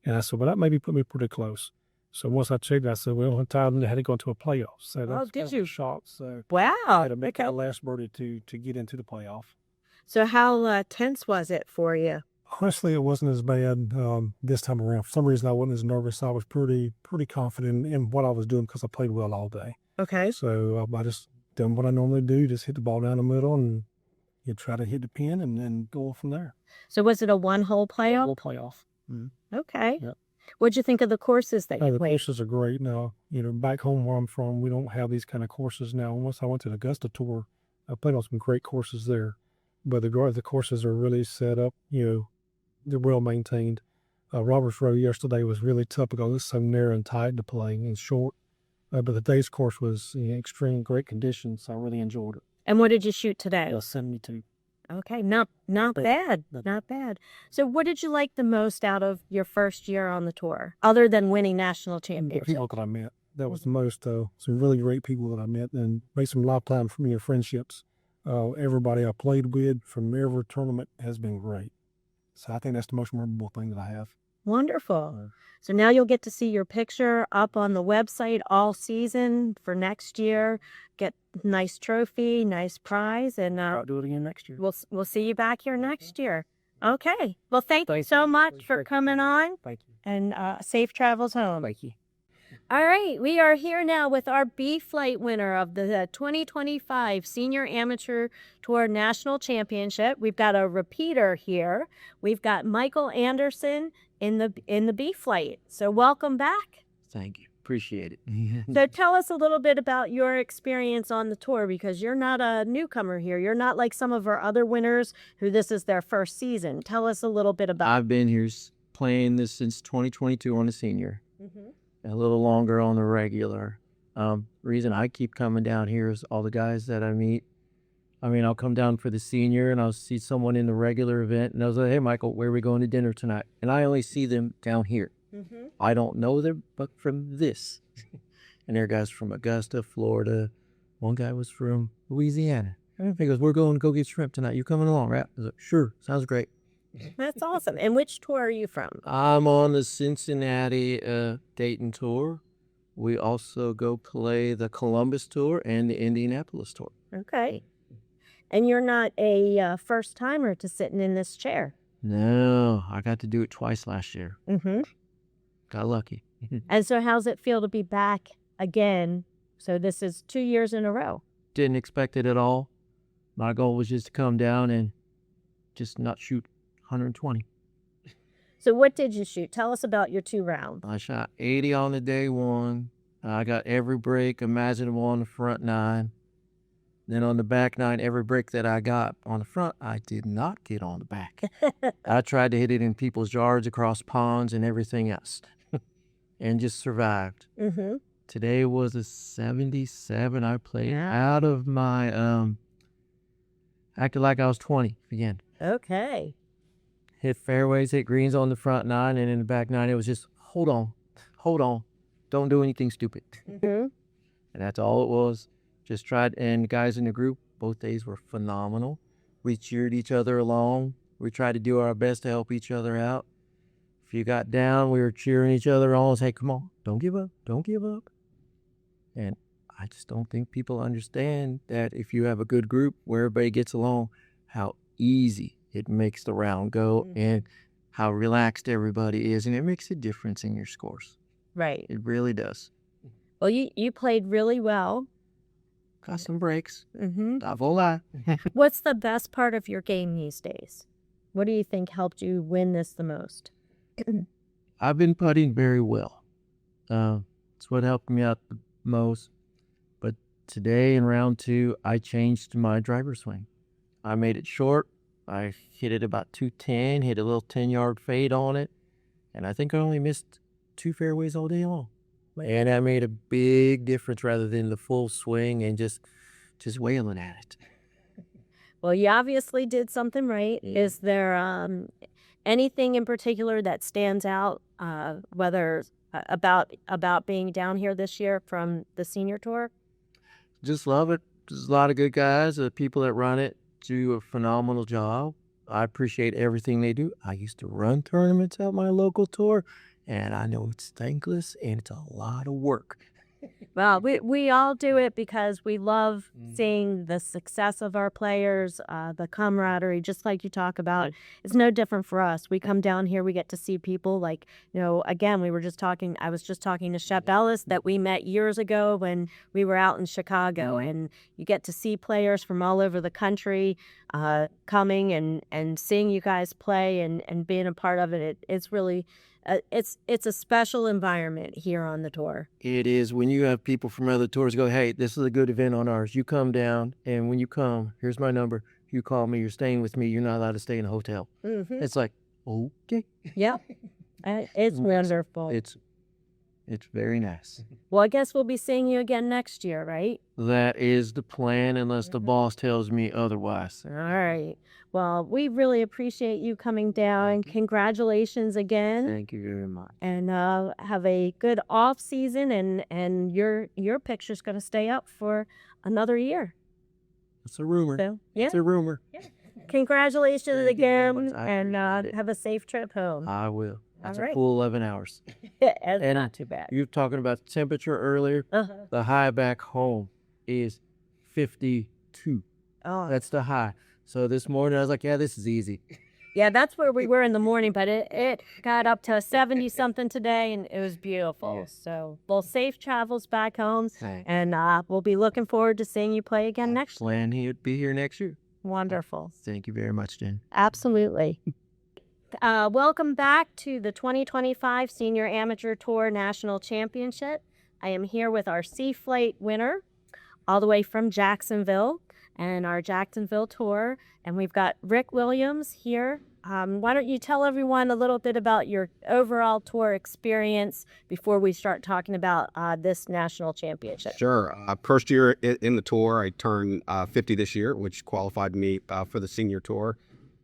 And I said, well, that maybe put me pretty close. So once I checked, I said, well, I'm tired and I had to go into a playoff. So that's did you? a shot. So Wow. I had to make that last birdie to get into the playoff. So how tense was it for you? Honestly, it wasn't as bad this time around. For some reason, I wasn't as nervous. I was pretty confident in what I was doing because I played well all day. Okay. So I just done what I normally do, just hit the ball down the middle and you try to hit the pin and then go from there. So was it a one-hole playoff? Full playoff. Mm-hmm. Okay. Yep. What'd you think of the courses that you The played? courses are great. Now, back home where I'm from, we don't have these kind of courses now. Once I went to the Augusta Tour, I played on some great courses there. But the courses are really set up, they're well maintained. Roberts Road yesterday was really tough because it's so narrow and tight to play and short. But the day's course was in extreme great conditions, so I really enjoyed it. And what did you shoot today? 72. Okay, not bad, not bad. So what did you like the most out of your first year on the tour, other than winning national The championships? people that I met, that was the most, some really great people that I met and made some lifetime friendships. Everybody I played with from every tournament has been great. So I think that's the most memorable thing that I have. Wonderful. So now you'll get to see your picture up on the website all season for next year. Get nice trophy, nice prize, and I'll do it again next year. we'll see you back here next year. Okay. Well, thank you so much for coming on. Thank you. And safe travels home. Thank you. All right, we are here now with our B Flight winner of the 2025 Senior Amateur Tour National Championship. We've got a repeater here. We've got Michael Anderson in the B Flight. So welcome back. Thank you. Appreciate it. So tell us a little bit about your experience on the tour, because you're not a newcomer here. You're not like some of our other winners who this is their first season. Tell us a little bit about I've been here playing this since 2022 on the senior. Mm-hmm. A little longer on the regular. Reason I keep coming down here is all the guys that I meet I mean, I'll come down for the senior and I'll see someone in the regular event and I was like, hey, Michael, where are we going to dinner tonight? And I only see them down here. Mm-hmm. I don't know them, but from this. And there are guys from Augusta, Florida. One guy was from Louisiana. He goes, we're going to go get shrimp tonight. You coming along, right? I was like, sure, sounds great. That's awesome. And which tour are you from? I'm on the Cincinnati Dayton tour. We also go play the Columbus tour and the Indianapolis tour. Okay. And you're not a first timer to sitting in this chair. No, I got to do it twice last year. Mm-hmm. Got lucky. And so how's it feel to be back again? So this is 2 years in a row. Didn't expect it at all. My goal was just to come down and just not shoot 120. So what did you shoot? Tell us about your 2 rounds. I shot 80 on the day one. I got every break imaginable on the front 9. Then on the back 9, every break that I got on the front, I did not get on the back. I tried to hit it in people's yards, across ponds, and everything else, and just survived. Mm-hmm. Today was a 77. I played out of my, acted like I was 20 again. Okay. Hit fairways, hit greens on the front 9, and in the back 9, it was just, hold on, don't do anything stupid. Mm-hmm. And that's all it was. Just tried, and the guys in the group, both days were phenomenal. We cheered each other along. We tried to do our best to help each other out. If you got down, we were cheering each other on. Hey, come on, don't give up, don't give up. And I just don't think people understand that if you have a good group where everybody gets along, how easy it makes the round go and how relaxed everybody is. And it makes a difference in your scores. Right. It really does. Well, you played really well. Got some breaks. Mm-hmm. Not gonna lie. What's the best part of your game these days? What do you think helped you win this the most? I've been putting very well. It's what helped me out the most. But today in round 2, I changed my driver swing. I made it short. I hit it about 210, hit a little 10-yard fade on it. And I think I only missed 2 fairways all day long. And that made a big difference rather than the full swing and just wailing at it. Well, you obviously did something right. Yeah. Is there anything in particular that stands out, whether about being down here this year from the senior tour? Just love it. There's a lot of good guys. The people that run it do a phenomenal job. I appreciate everything they do. I used to run tournaments at my local tour, and I know it's thankless and it's a lot of work. Well, we all do it because we love seeing the success of our players, the camaraderie, just like you talk about. It's no different for us. We come down here, we get to see people like, again, I was just talking to Shep Ellis that we met years ago when we were out in Chicago, and you get to see players from all over the country coming and seeing you guys play and being a part of it. It's really... it's a special environment here on the tour. It is. When you have people from other tours go, hey, this is a good event on ours. You come down, and when you come, here's my number. You call me. You're staying with me. You're not allowed to stay in a hotel. Mm-hmm. It's like, okay. Yep. It's wonderful. It's very nice. Well, I guess we'll be seeing you again next year, right? That is the plan, unless the boss tells me otherwise. All right. Well, we really appreciate you coming down. Congratulations again. Thank you very much. And have a good off season, and your picture's going to stay up for another year. It's a rumor. So, yeah. It's a rumor. Yeah. Congratulations again, I and appreciate it. have a safe trip home. I will. That's All right. a full 11 hours. It's And not too bad. You were talking about temperature earlier. Uh-huh. The high back home is 52. Oh, That's the high. So this morning I was like, yeah, this is easy. yeah, that's where we were in the morning, but it got up to 70-something today, and it was beautiful. Yeah. So, well, safe travels back home, Thanks. and we'll be looking forward to seeing you play again next year. Plan he'd be here next year. Wonderful. Thank you very much, Jen. Absolutely. Welcome back to the 2025 Senior Amateur Tour National Championship. I am here with our Sea Flight winner, all the way from Jacksonville, and our Jacksonville tour. And we've got Rick Williams here Why don't you tell everyone a little bit about your overall tour experience before we start talking about this national championship? Sure. First year in the tour, I turned 50 this year, which qualified me for the senior tour.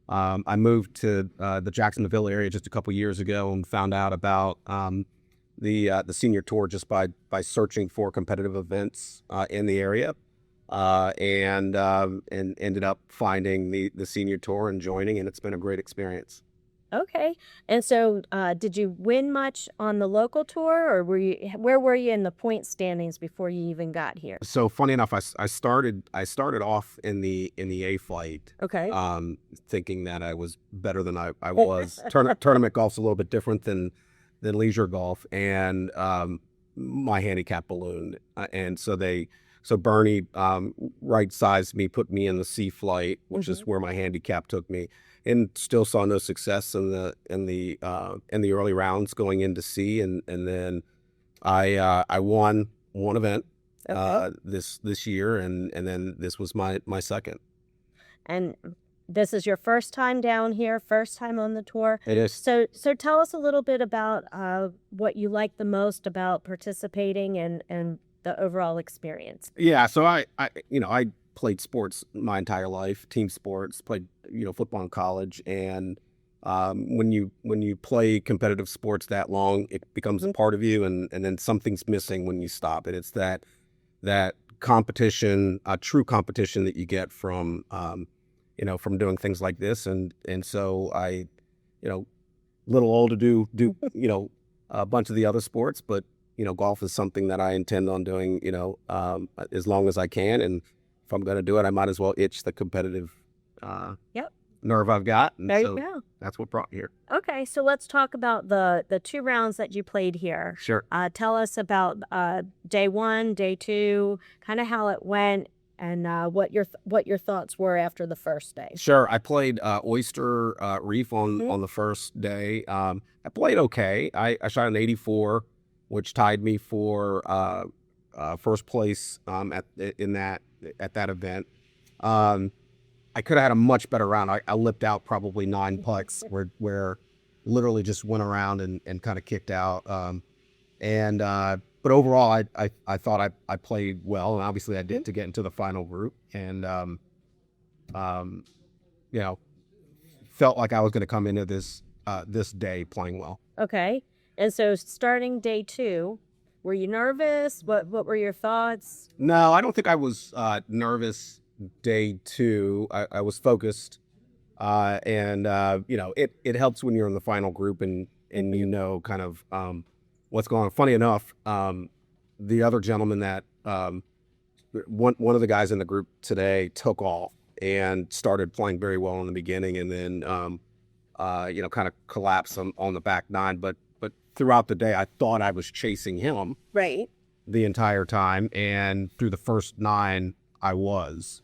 I moved to the Jacksonville area just a couple years ago and found out about the senior tour just by searching for competitive events in the area, and ended up finding the senior tour and joining, and it's been a great experience. Okay. And so did you win much on the local tour, or where were you in the point standings before you even got here? So funny enough, I started off in the A flight. Okay. Thinking that I was better than I was. Tournament golf's a little bit different than leisure golf, and my handicap ballooned, and so Bernie right-sized me, put me in the C flight, which is where my handicap took me, and still saw no success in the early rounds going into C, and then I won one event this year, and then this was my second. And this is your first time down here, first time on the tour. It is. So tell us a little bit about what you like the most about participating and the overall experience. Yeah, so I played sports my entire life, team sports, played football in college, and when you play competitive sports that long, it becomes a part of you, and then something's missing when you stop it. It's that competition, true competition that you get from from doing things like this, and so I, little old to do a bunch of the other sports, but golf is something that I intend on doing, as long as I can. And if I'm going to do it, I might as well itch the competitive nerve I've got. And there so you go. That's what brought me here. Okay, so let's talk about the 2 rounds that you played here. Sure. Tell us about day 1, day 2, kind of how it went, and what your thoughts were after the first day. Sure. I played Oyster Reef on the first day. I played okay. I shot an 84. Which tied me for first place at that event. I could have had a much better round. I lipped out probably 9 putts where literally just went around and kind of kicked out. But overall, I thought I played well, and obviously I did to get into the final group, and felt like I was going to come into this day playing well. Okay. And so starting day 2, were you nervous? What were your thoughts? No, I don't think I was nervous day 2. I was focused, and it helps when you're in the final group and kind of what's going on. Funny enough, the other gentleman that one of the guys in the group today took off and started playing very well in the beginning, and then kind of collapsed on the back 9, but throughout the day, I thought I was chasing him the entire time, and through the first 9, I was.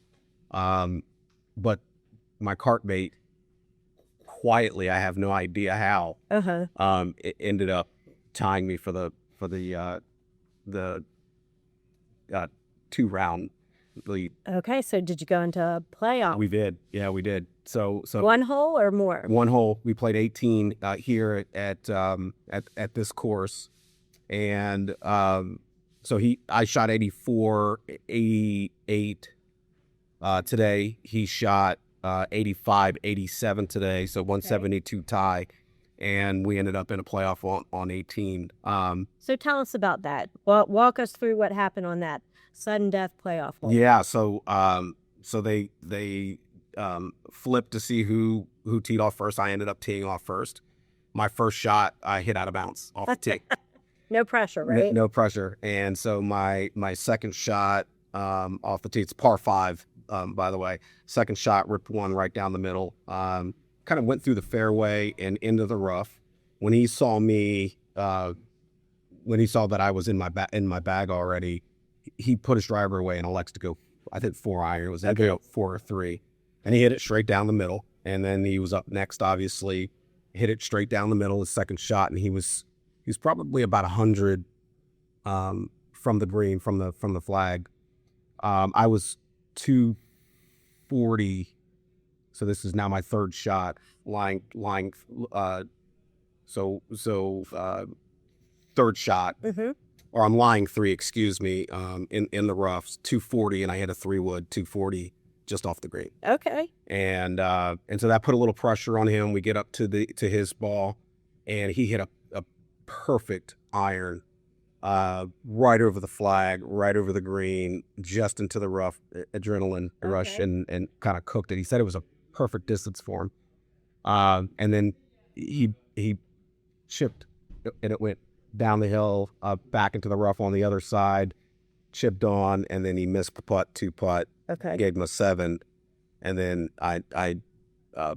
But my cartmate, quietly, I have no idea how, it ended up tying me for the 2-round lead. Okay, so did you go into a playoff? We did. Yeah, we did. So 1 hole or more? 1 hole. We played 18 here at this course, and so I shot 84, 88 today. He shot 85, 87 today. So 172 tie, and we ended up in a playoff on 18. So tell us about that. Walk us through what happened on that sudden death playoff hole. Yeah. So they flipped to see who teed off first. I ended up teeing off first. My first shot, I hit out of bounds off the tee. No pressure, right? No pressure. And so my second shot off the tee, it's par 5, by the way. Second shot, ripped one right down the middle. Kind of went through the fairway and into the rough. When he saw me, when he saw that I was in my bag already, he put his driver away and elects to go, I think 4-iron. It was either 4 or 3. And he hit it straight down the middle. And then he was up next, obviously, hit it straight down the middle, his second shot. And he was probably about 100 from the green, from the flag. I was 240 So this is now my third shot, third shot, or I'm lying 3, excuse me, in the roughs, 240, and I hit a 3-wood 240 just off the green. Okay. And so that put a little pressure on him. We get up to his ball, and he hit a perfect iron right over the flag, right over the green, just into the rough, adrenaline rush, and kind of cooked it. He said it was a perfect distance for him. And then he chipped, and it went down the hill, back into the rough on the other side, chipped on, and then he missed putt, 2-putt. Okay. Gave him a 7, and then I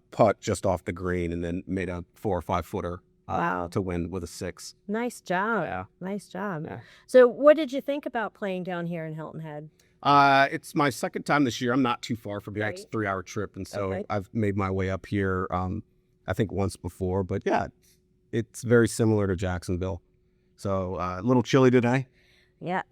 putt just off the green, and then made a 4 or 5 footer to win with a 6. Nice job. Yeah. Nice job. Yeah. So what did you think about playing down here in Hilton Head? It's my second time this year. I'm not too far from here. It's a 3-hour trip, and so I've made my way up here. I think once before, but yeah, it's very similar to Jacksonville. So a little chilly today. Yeah,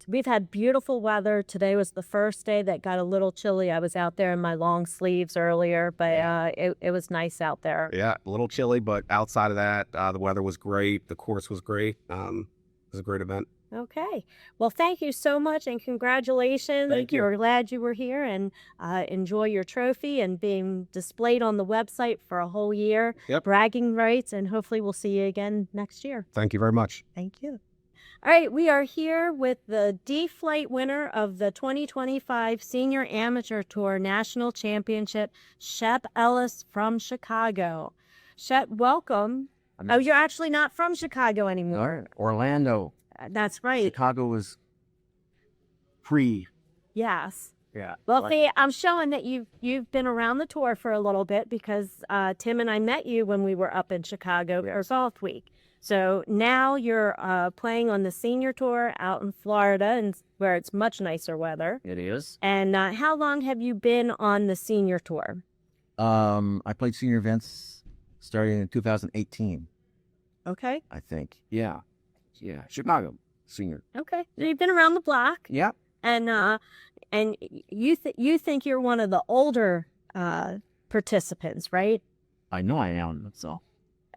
we've had beautiful weather. Today was the first day that got a little chilly. I was out there in my long sleeves earlier, but it was nice out there. Yeah, a little chilly, but outside of that, the weather was great. The course was great. It was a great event. Okay. Well, thank you so much, and congratulations. Thank you. We're glad you were here, and enjoy your trophy and being displayed on the website for a whole year. Yep. Bragging rights, and hopefully we'll see you again next year. Thank you very much. Thank you. All right, we are here with the D-Flight winner of the 2025 Senior Amateur Tour National Championship, Shep Ellis from Chicago. Shep, welcome. Oh, you're actually not from Chicago anymore. Orlando. That's right. Chicago was pre. Yes. Yeah. Well, see, I'm showing that you've been around the tour for a little bit because Tim and I met you when we were up in Chicago for Golfweek. So now you're playing on the senior tour out in Florida, and where it's much nicer weather. It is. And how long have you been on the senior tour? I played senior events starting in 2018. Okay. I think. Yeah. Chicago senior. Okay. So you've been around the block. Yeah. And you think you're one of the older participants, right? I know I am. So.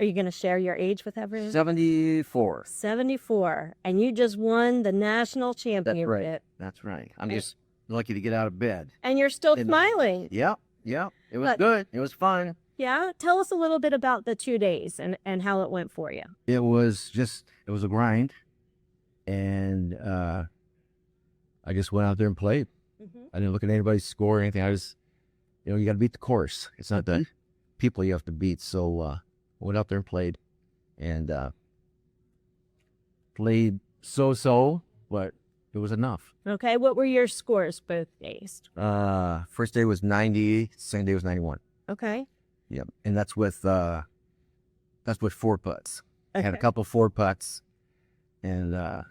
Are you going to share your age with everyone? 74. 74. And you just won the national championship. That's right. I'm just lucky to get out of bed. And you're still smiling. Yeah. It was good. It was fun. Yeah. Tell us a little bit about the 2 days and how it went for you. It was a grind. And I just went out there and played. I didn't look at anybody's score or anything. I was, you got to beat the course. It's not the people you have to beat. So, went out there and played, and played so, but it was enough. Okay, what were your scores both days? First day was 90, second day was 91. Okay. Yep, and that's with 4 putts. I had a Okay. couple 4 putts, and I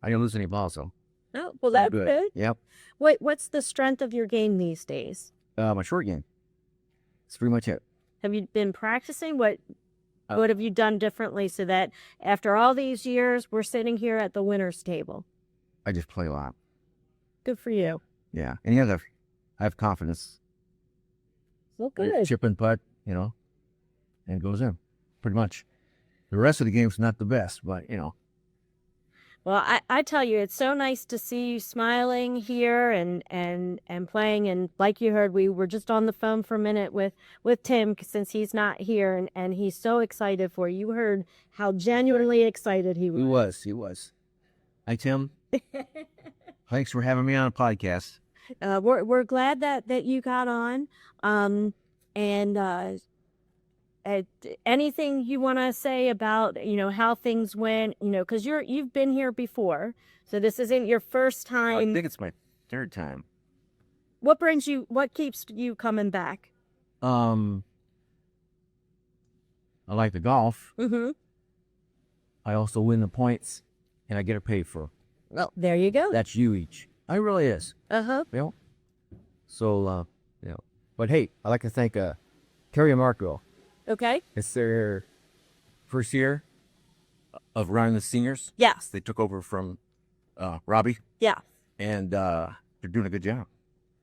didn't lose any balls, so. Oh, well, that's good. Yep. What's the strength of your game these days? My short game. It's pretty much it. Have you been practicing? What have you done differently so that after all these years, we're sitting here at the winner's table? I just play a lot. Good for you. Yeah, and I have confidence. Well, good. Chip and putt, and it goes in, pretty much. The rest of the game's not the best, but Well, I tell you, it's so nice to see you smiling here and playing. And like you heard, we were just on the phone for a minute with Tim since he's not here, and he's so excited for you. You heard how genuinely excited he was. He was. Hi, Tim. Thanks for having me on a podcast. We're glad that you got on. Anything you want to say about how things went? Because you've been here before, so this isn't your first time. I think it's my 3rd time. What keeps you coming back? I like the golf. Mm-hmm. I also win the points, and I get it paid for. Well, there you go. That's huge. It really is. Uh-huh. So, but hey, I'd like to thank Terry and Marco. Okay. It's their first year of running the seniors. Yes. They took over from Robbie. Yeah. And they're doing a good job.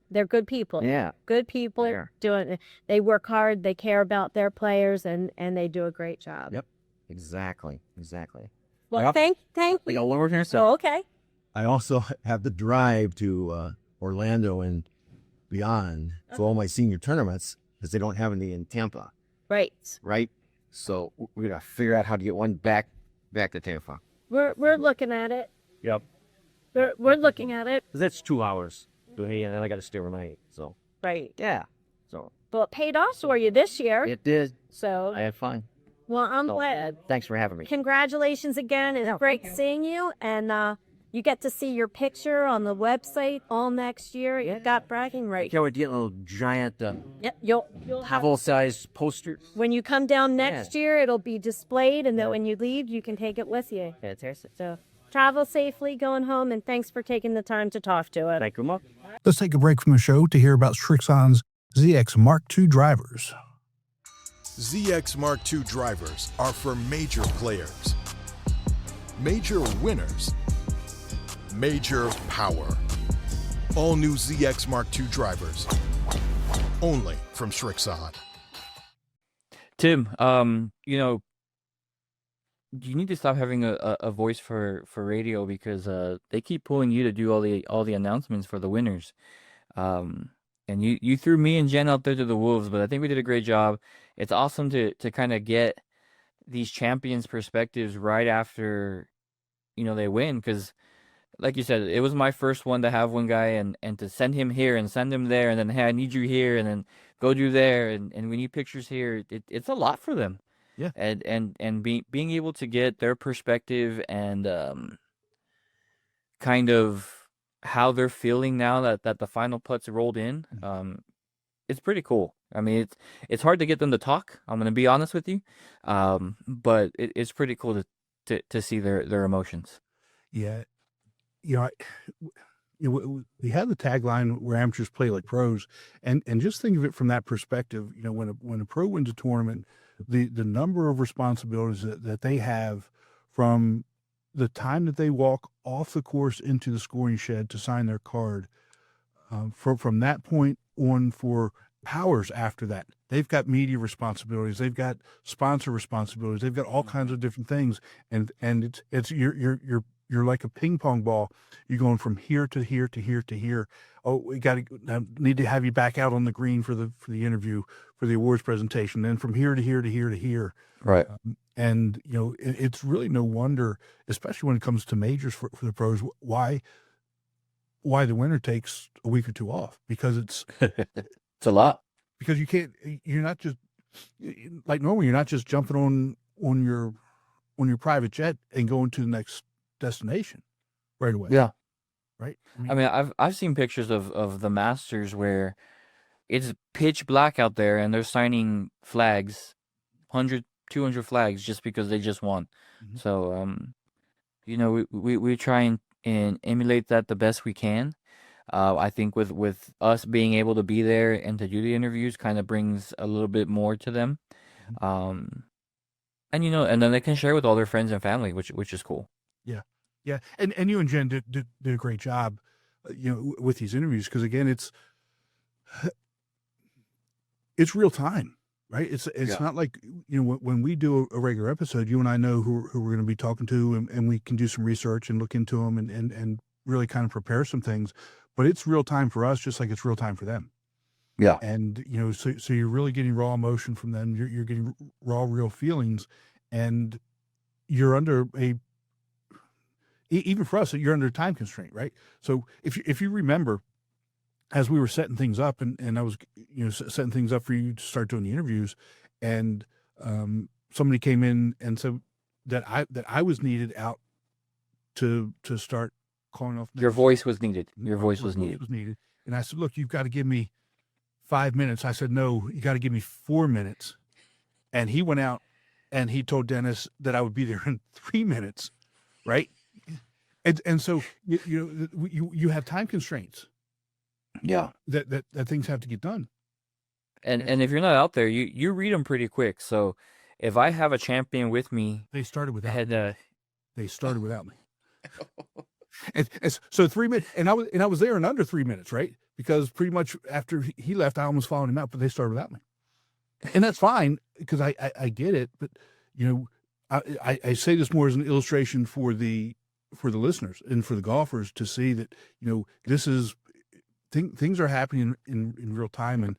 They're good people. Yeah. Good people They are. doing it. They work hard. They care about their players, and they do a great job. Yep. Exactly. Well, thank We you. got one more here. Oh, okay. I also have the drive to Orlando and beyond for all my senior tournaments because they don't have any in Tampa, Right. right? So we gotta figure out how to get one back to Tampa. We're looking at it. Yep. We're looking at it. 'Cause that's 2 hours to me, and then I got to stay overnight. So Right. yeah. So Well, it paid off for you this year. it did. So, I had fun. well, I'm So, glad. Thanks for having me. Congratulations again. It's great seeing you. And you get to see your picture on the website all next year. You got bragging rights. Can't wait to get a little giant Yep, you'll have, travel-sized poster. when you come down next year, it'll be displayed, and then when you leave, you can take it with you. Fantastic. So travel safely going home, and thanks for taking the time to talk to us. Thank you, Mark. Let's take a break from the show to hear about Srixon's ZX Mark II drivers. ZX Mark II drivers are for major players, major winners, major power. All new ZX Mark II drivers, only from Srixon. Tim, you need to stop having a voice for radio because they keep pulling you to do all the announcements for the winners. And you threw me and Jen out there to the wolves, but I think we did a great job. It's awesome to kind of get these champions' perspectives right after they win, because like you said, it was my first one to have one guy and to send him here and send him there, and then, hey, I need you here, and then go do there, and we need pictures here. It's a lot for them. Yeah. And being able to get their perspective and kind of how they're feeling now that the final putts rolled in, it's pretty cool. I mean, it's hard to get them to talk. I'm gonna be honest with you, but it's pretty cool to see their emotions. Yeah. We had the tagline where amateurs play like pros, and just think of it from that perspective. When a pro wins a tournament, the number of responsibilities that they have from the time that they walk off the course into the scoring shed to sign their card, from that point on for hours after that, they've got media responsibilities, they've got sponsor responsibilities, they've got all kinds of different things, and it's you're like a ping pong ball. You're going from here to here to here to here. Oh, we need to have you back out on the green for the interview, for the awards presentation. Then from here to here to here to here. Right. And it's really no wonder, especially when it comes to majors for the pros, why the winner takes a week or two off, because it's it's a lot. Because you're not just like normal. You're not just jumping on your private jet and going to the next destination right away. Yeah. Right. I mean, I've seen pictures of the Masters where it's pitch black out there and they're signing flags, 100, 200 flags just because they just won. Mm-hmm. So, we try and emulate that the best we can. I think with us being able to be there and to do the interviews kind of brings a little bit more to them. And then they can share with all their friends and family, which is cool. Yeah. Yeah. And you and Jen did a great job, with these interviews. Because again, it's real time, right? It's not like, when we do a regular episode, you and I know who we're going to be talking to, and we can do some research and look into them and really kind of prepare some things, but it's real time for us, just like it's real time for them. Yeah. And, so you're really getting raw emotion from them. You're getting raw, real feelings, and you're under even for us, you're under a time constraint, right? So if you remember, as we were setting things up, and I was, setting things up for you to start doing the interviews, and somebody came in and said that I was needed out to start calling off. Your voice was needed. Your voice was needed. And I said, look, you've got to give me 5 minutes. I said, no, you got to give me 4 minutes. And he went out and he told Dennis that I would be there in 3 minutes, right? And so you have time constraints. Yeah. That things have to get done. And if you're not out there, you read them pretty quick. So if I have a champion with me, they started without me. They started without me. So 3 minutes, and I was there in under 3 minutes, right? Because pretty much after he left, I almost followed him out, but they started without me, and that's fine because I get it. But I say this more as an illustration for the listeners and for the golfers to see that this is things are happening in real time, and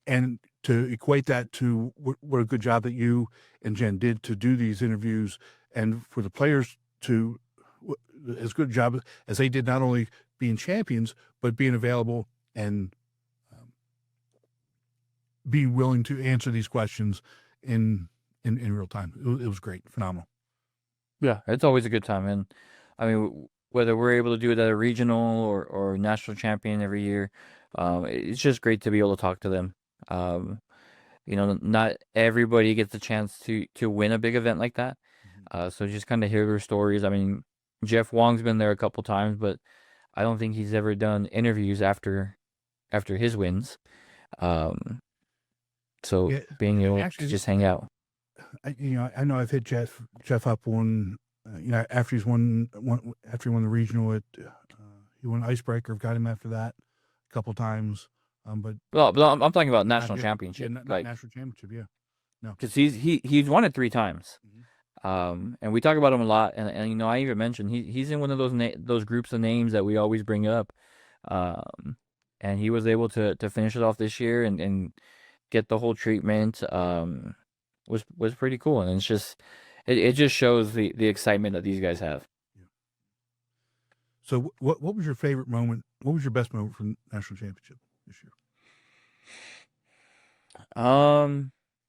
and to equate that to what a good job that you and Jen did to do these interviews, and for the players to as good a job as they did, not only being champions but being available and being willing to answer these questions in real time. It was great, phenomenal. Yeah, it's always a good time, and I mean, whether we're able to do it at a regional or national champion every year, it's just great to be able to talk to them. Not everybody gets the chance to win a big event like that, so just kind of hear their stories. I mean, Jeff Wong's been there a couple times, but I don't think he's ever done interviews after his wins. So being able to just hang out. I know I've hit Jeff up on after he won the regional he won Icebreaker. I've got him after that a couple times. But I'm talking about national championship, not national championship. Yeah, no, because he's won it 3 times. And we talk about him a lot, and I even mentioned he's in one of those groups of names that we always bring up. And he was able to finish it off this year and get the whole treatment. Was pretty cool, and it's just it just shows the excitement that these guys have. So what was your favorite moment? What was your best moment from national championship this year?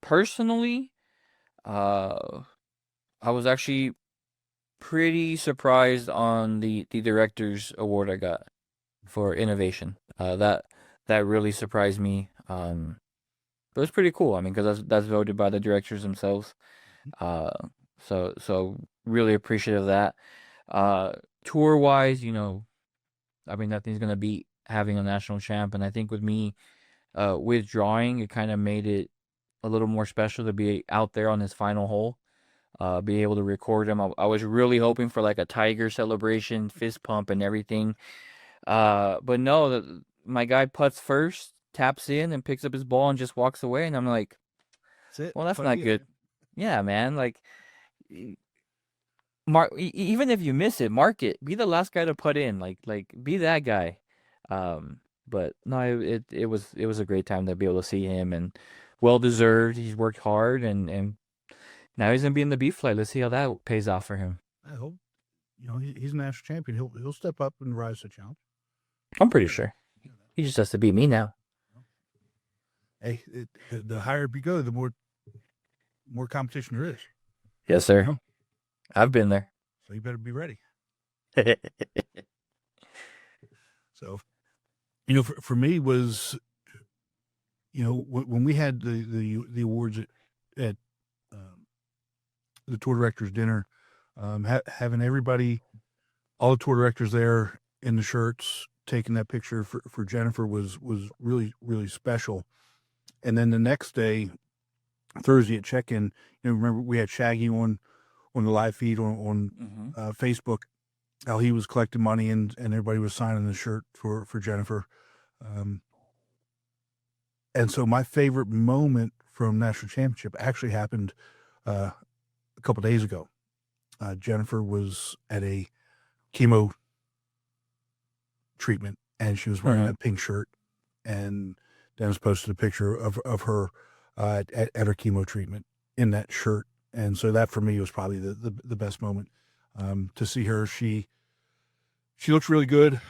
Personally, I was actually pretty surprised on the director's award I got for innovation. That really surprised me. It was pretty cool. I mean, because that's voted by the directors themselves. So really appreciative of that. Tour wise, I mean, nothing's gonna beat having a national champ, and I think with me withdrawing, it kind of made it a little more special to be out there on his final hole. Be able to record him. I was really hoping for like a Tiger celebration, fist pump, and everything. But no, my guy putts first, taps in, and picks up his ball and just walks away. And I'm like, that's it. Well, that's not good. Yeah, man. Like, even if you miss it, mark it. Be the last guy to put in. Like be that guy. But no, it was a great time to be able to see him, and well deserved. He's worked hard, and now he's gonna be in the B flight. Let's see how that pays off for him. I hope. He's a national champion. He'll step up and rise to the challenge. I'm pretty sure. He just has to beat me now. Hey, the higher you go, the more competition there is. Yes, sir. I've been there. So you better be ready. So, for me was, when we had the awards at the tour directors dinner, having everybody, all the tour directors there in the shirts, taking that picture for Jennifer was really, really special. And then the next day, Thursday at check-in, remember we had Shaggy on the live feed on Facebook, how he was collecting money and everybody was signing the shirt for Jennifer. And so my favorite moment from national championship actually happened a couple days ago. Jennifer was at a chemo treatment and she was wearing that pink shirt, and Dennis posted a picture of her at her chemo treatment in that shirt. And so that for me was probably the best moment to see her. She looks really good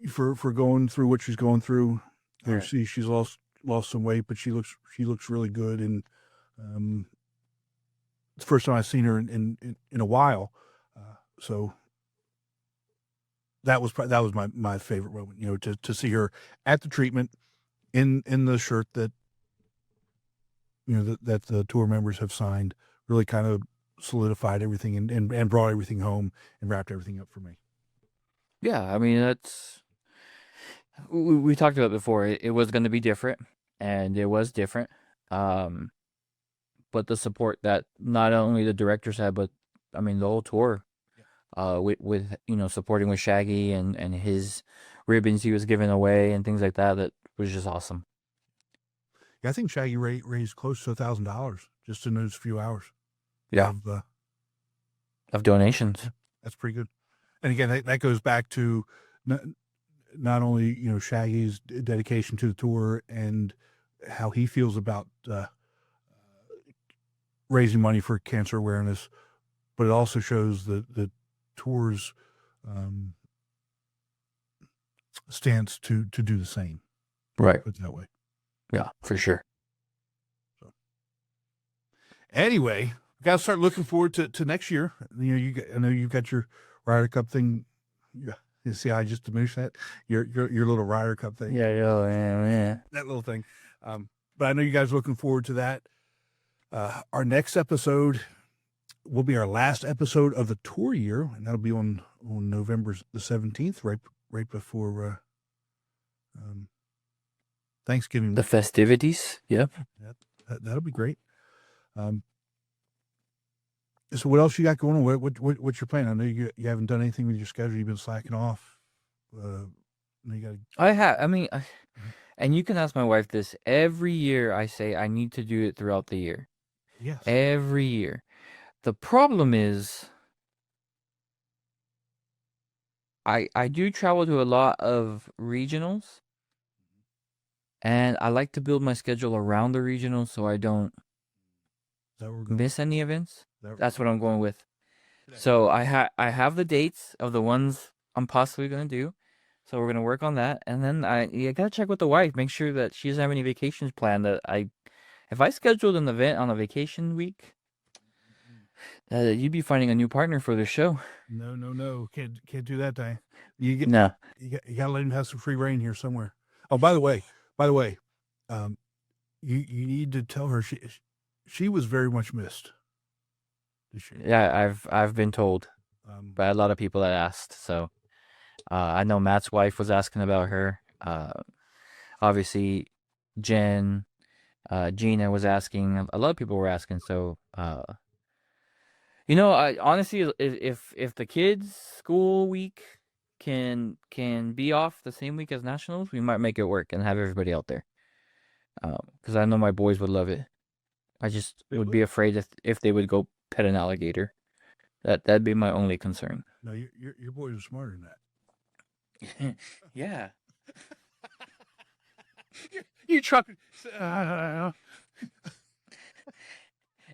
for going through what she's going through. Right. She's lost some weight, but she looks really good. And it's the first time I've seen her in a while. So that was my favorite moment, to see her at the treatment in the shirt that that the tour members have signed, really kind of solidified everything and brought everything home and wrapped everything up for me. Yeah, I mean, we talked about it before. It was going to be different, and it was different. But the support that not only the directors had, but I mean the whole tour with supporting with Shaggy and his ribbons he was giving away and things like that. That was just awesome. Yeah, I think Shaggy raised close to $1,000 just in those few hours. Yeah. Of donations. Yeah, that's pretty good. And again, that goes back to not only Shaggy's dedication to the tour and how he feels about raising money for cancer awareness, but it also shows the tour's stance to do the same. Right. Put it that way. Yeah, for sure. So, anyway, we got to start looking forward to next year. I know you've got your Ryder Cup thing. You see how I just diminished that? Your little Ryder Cup thing. Yeah. That little thing. But I know you guys are looking forward to that. Our next episode will be our last episode of the tour year, and that'll be on November the 17th, right before Thanksgiving. The festivities. Yep. That'll be great. So what else you got going on? What's your plan? I know you haven't done anything with your schedule. You've been slacking off. I have. I mean, and you can ask my wife this. Every year I say I need to do it throughout the year. Yes. Every year. The problem is I do travel to a lot of regionals, and I like to build my schedule around the regionals so I don't miss any events. That's what I'm going with. So I have the dates of the ones I'm possibly going to do. So we're going to work on that. And then I got to check with the wife, make sure that she doesn't have any vacations planned. If I scheduled an event on a vacation week, you'd be finding a new partner for the show. No. Can't do that, Diane. No. You got to let him have some free reign here somewhere. Oh, by the way, you need to tell her she was very much missed this year. Yeah, I've been told by a lot of people that asked. So I know Matt's wife was asking about her. Obviously, Jen, Gina was asking. A lot of people were asking. So, I honestly, if the kids' school week can be off the same week as nationals, we might make it work and have everybody out there. Because I know my boys would love it. I just would be afraid if they would go pet an alligator. That'd be my only concern. No, your boys are smarter than that. Yeah. You truck.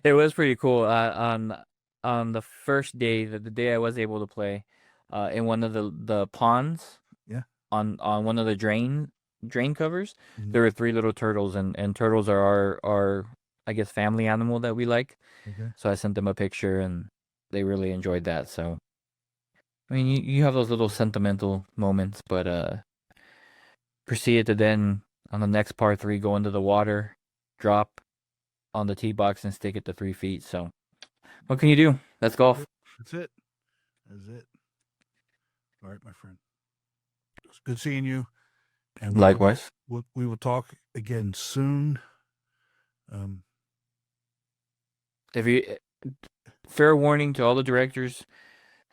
It was pretty cool. On the first day, the day I was able to play, in one of the ponds. Yeah. On one of the drain covers, there were 3 little turtles, and turtles are our I guess family animal that we like. Okay. So I sent them a picture, and they really enjoyed that. So, I mean, you have those little sentimental moments, but proceeded to then on the next par 3 go into the water, drop on the tee box, and stick it to 3 feet. So, what can you do? That's golf. That's it. All right, my friend. It's good seeing you. And Likewise. We will talk again soon. Fair warning to all the directors,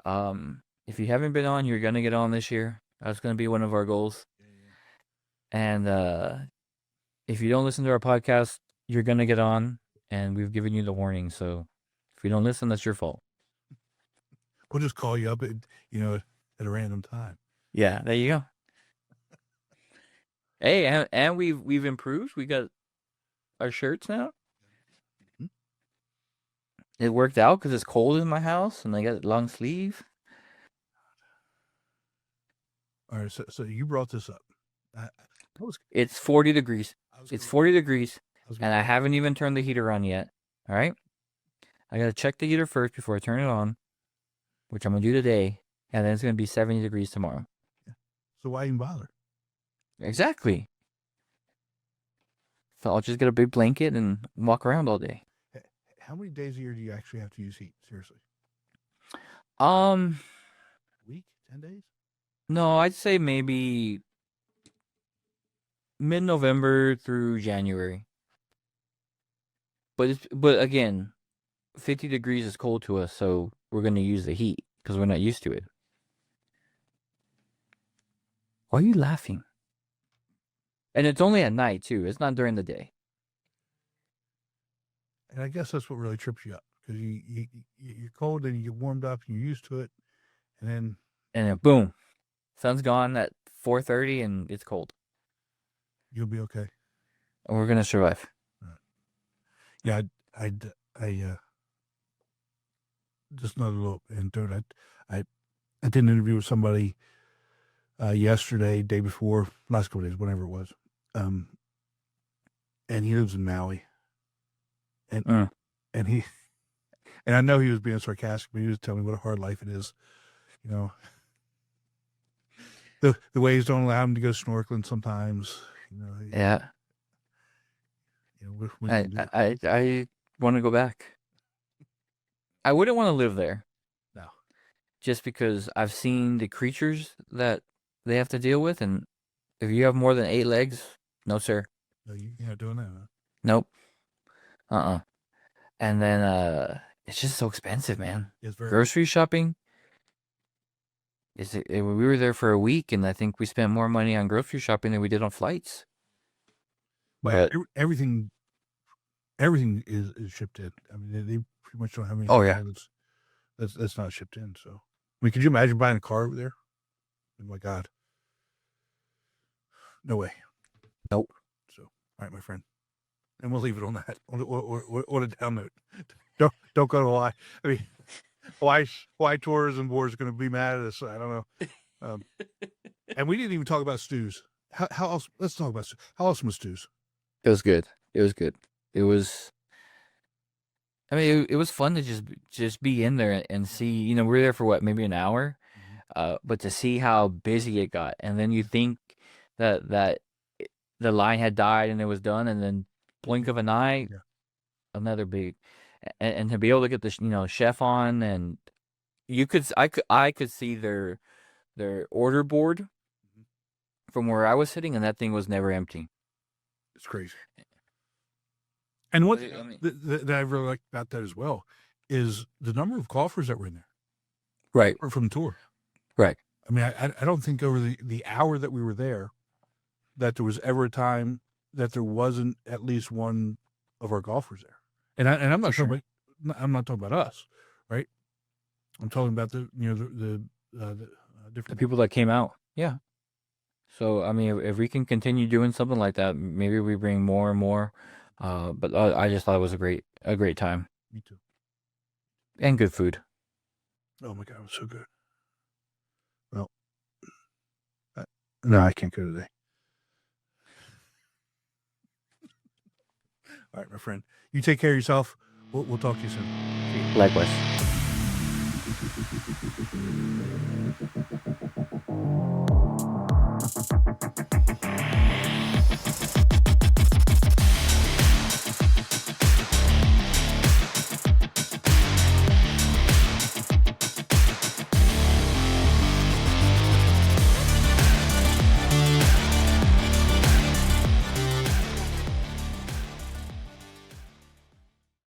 if you haven't been on, you're gonna get on this year. That's gonna be one of our goals. And if you don't listen to our podcast, you're gonna get on, and we've given you the warning. So if you don't listen, that's your fault. We'll just call you up at a random time. Yeah, there you go. Hey, and we've improved. We got our shirts now. It worked out because it's cold in my house, and I got long sleeve. All right, so you brought this up. It's 40 degrees. It's 40 degrees, and I haven't even turned the heater on yet. All right? I got to check the heater first before I turn it on, which I'm going to do today, and then it's going to be 70 degrees tomorrow. So why even bother? Exactly. So I'll just get a big blanket and walk around all day. How many days a year do you actually have to use heat? Seriously. Week? 10 days? No, I'd say maybe mid-November through January. But again, 50 degrees is cold to us, so we're going to use the heat because we're not used to it. Why are you laughing? And it's only at night too. It's not during the day. And I guess that's what really trips you up, because you're cold and you get warmed up and you're used to it, and then boom, sun's gone at 4:30 and it's cold. You'll be okay. And we're gonna survive. Yeah, I just another little anecdote. I did an interview with somebody yesterday, day before, last couple days, whenever it was, and he lives in Maui, and he, and I know he was being sarcastic, but he was telling me what a hard life it is, you know. The waves don't allow him to go snorkeling sometimes, you know. Yeah. You know, I want to go back. I wouldn't want to live there. No. Just because I've seen the creatures that they have to deal with, and if you have more than 8 legs, no sir. No, you're not doing that, huh? Nope. And then it's just so expensive, man. It's very Grocery shopping. We were there for a week, and I think we spent more money on grocery shopping than we did on flights. But everything is shipped in. I mean, they pretty much don't have any. Oh, yeah. That's not shipped in. So, I mean, could you imagine buying a car over there? Oh my God, no way. Nope. So, all right, my friend, and we'll leave it on that. On a down note. Don't go to Hawaii. I mean, Hawaii tourism board is going to be mad at us. I don't know. And we didn't even talk about stews. How else? Let's talk about stews. How awesome was stews? It was good. It was good. It was. I mean, it was fun to just be in there and see. You know, we were there for what, maybe an hour, but to see how busy it got, and then you think that the line had died and it was done, and then blink of an eye, another big, and to be able to get the chef on, and I could see their order board from where I was sitting, and that thing was never empty. It's crazy. And what that I really like about that as well is the number of golfers that were in there. Right. Or from the tour. Right. I mean, I don't think over the hour that we were there that there was ever a time that there wasn't at least one of our golfers there. And I'm not talking about us, right? I'm talking about the different people that came out. Yeah. So I mean, if we can continue doing something like that, maybe we bring more and more. But I just thought it was a great time. Me too. And good food. Oh my God, it was so good. Well, no, I can't go today. All right, my friend. You take care of yourself. We'll talk to you soon. Likewise.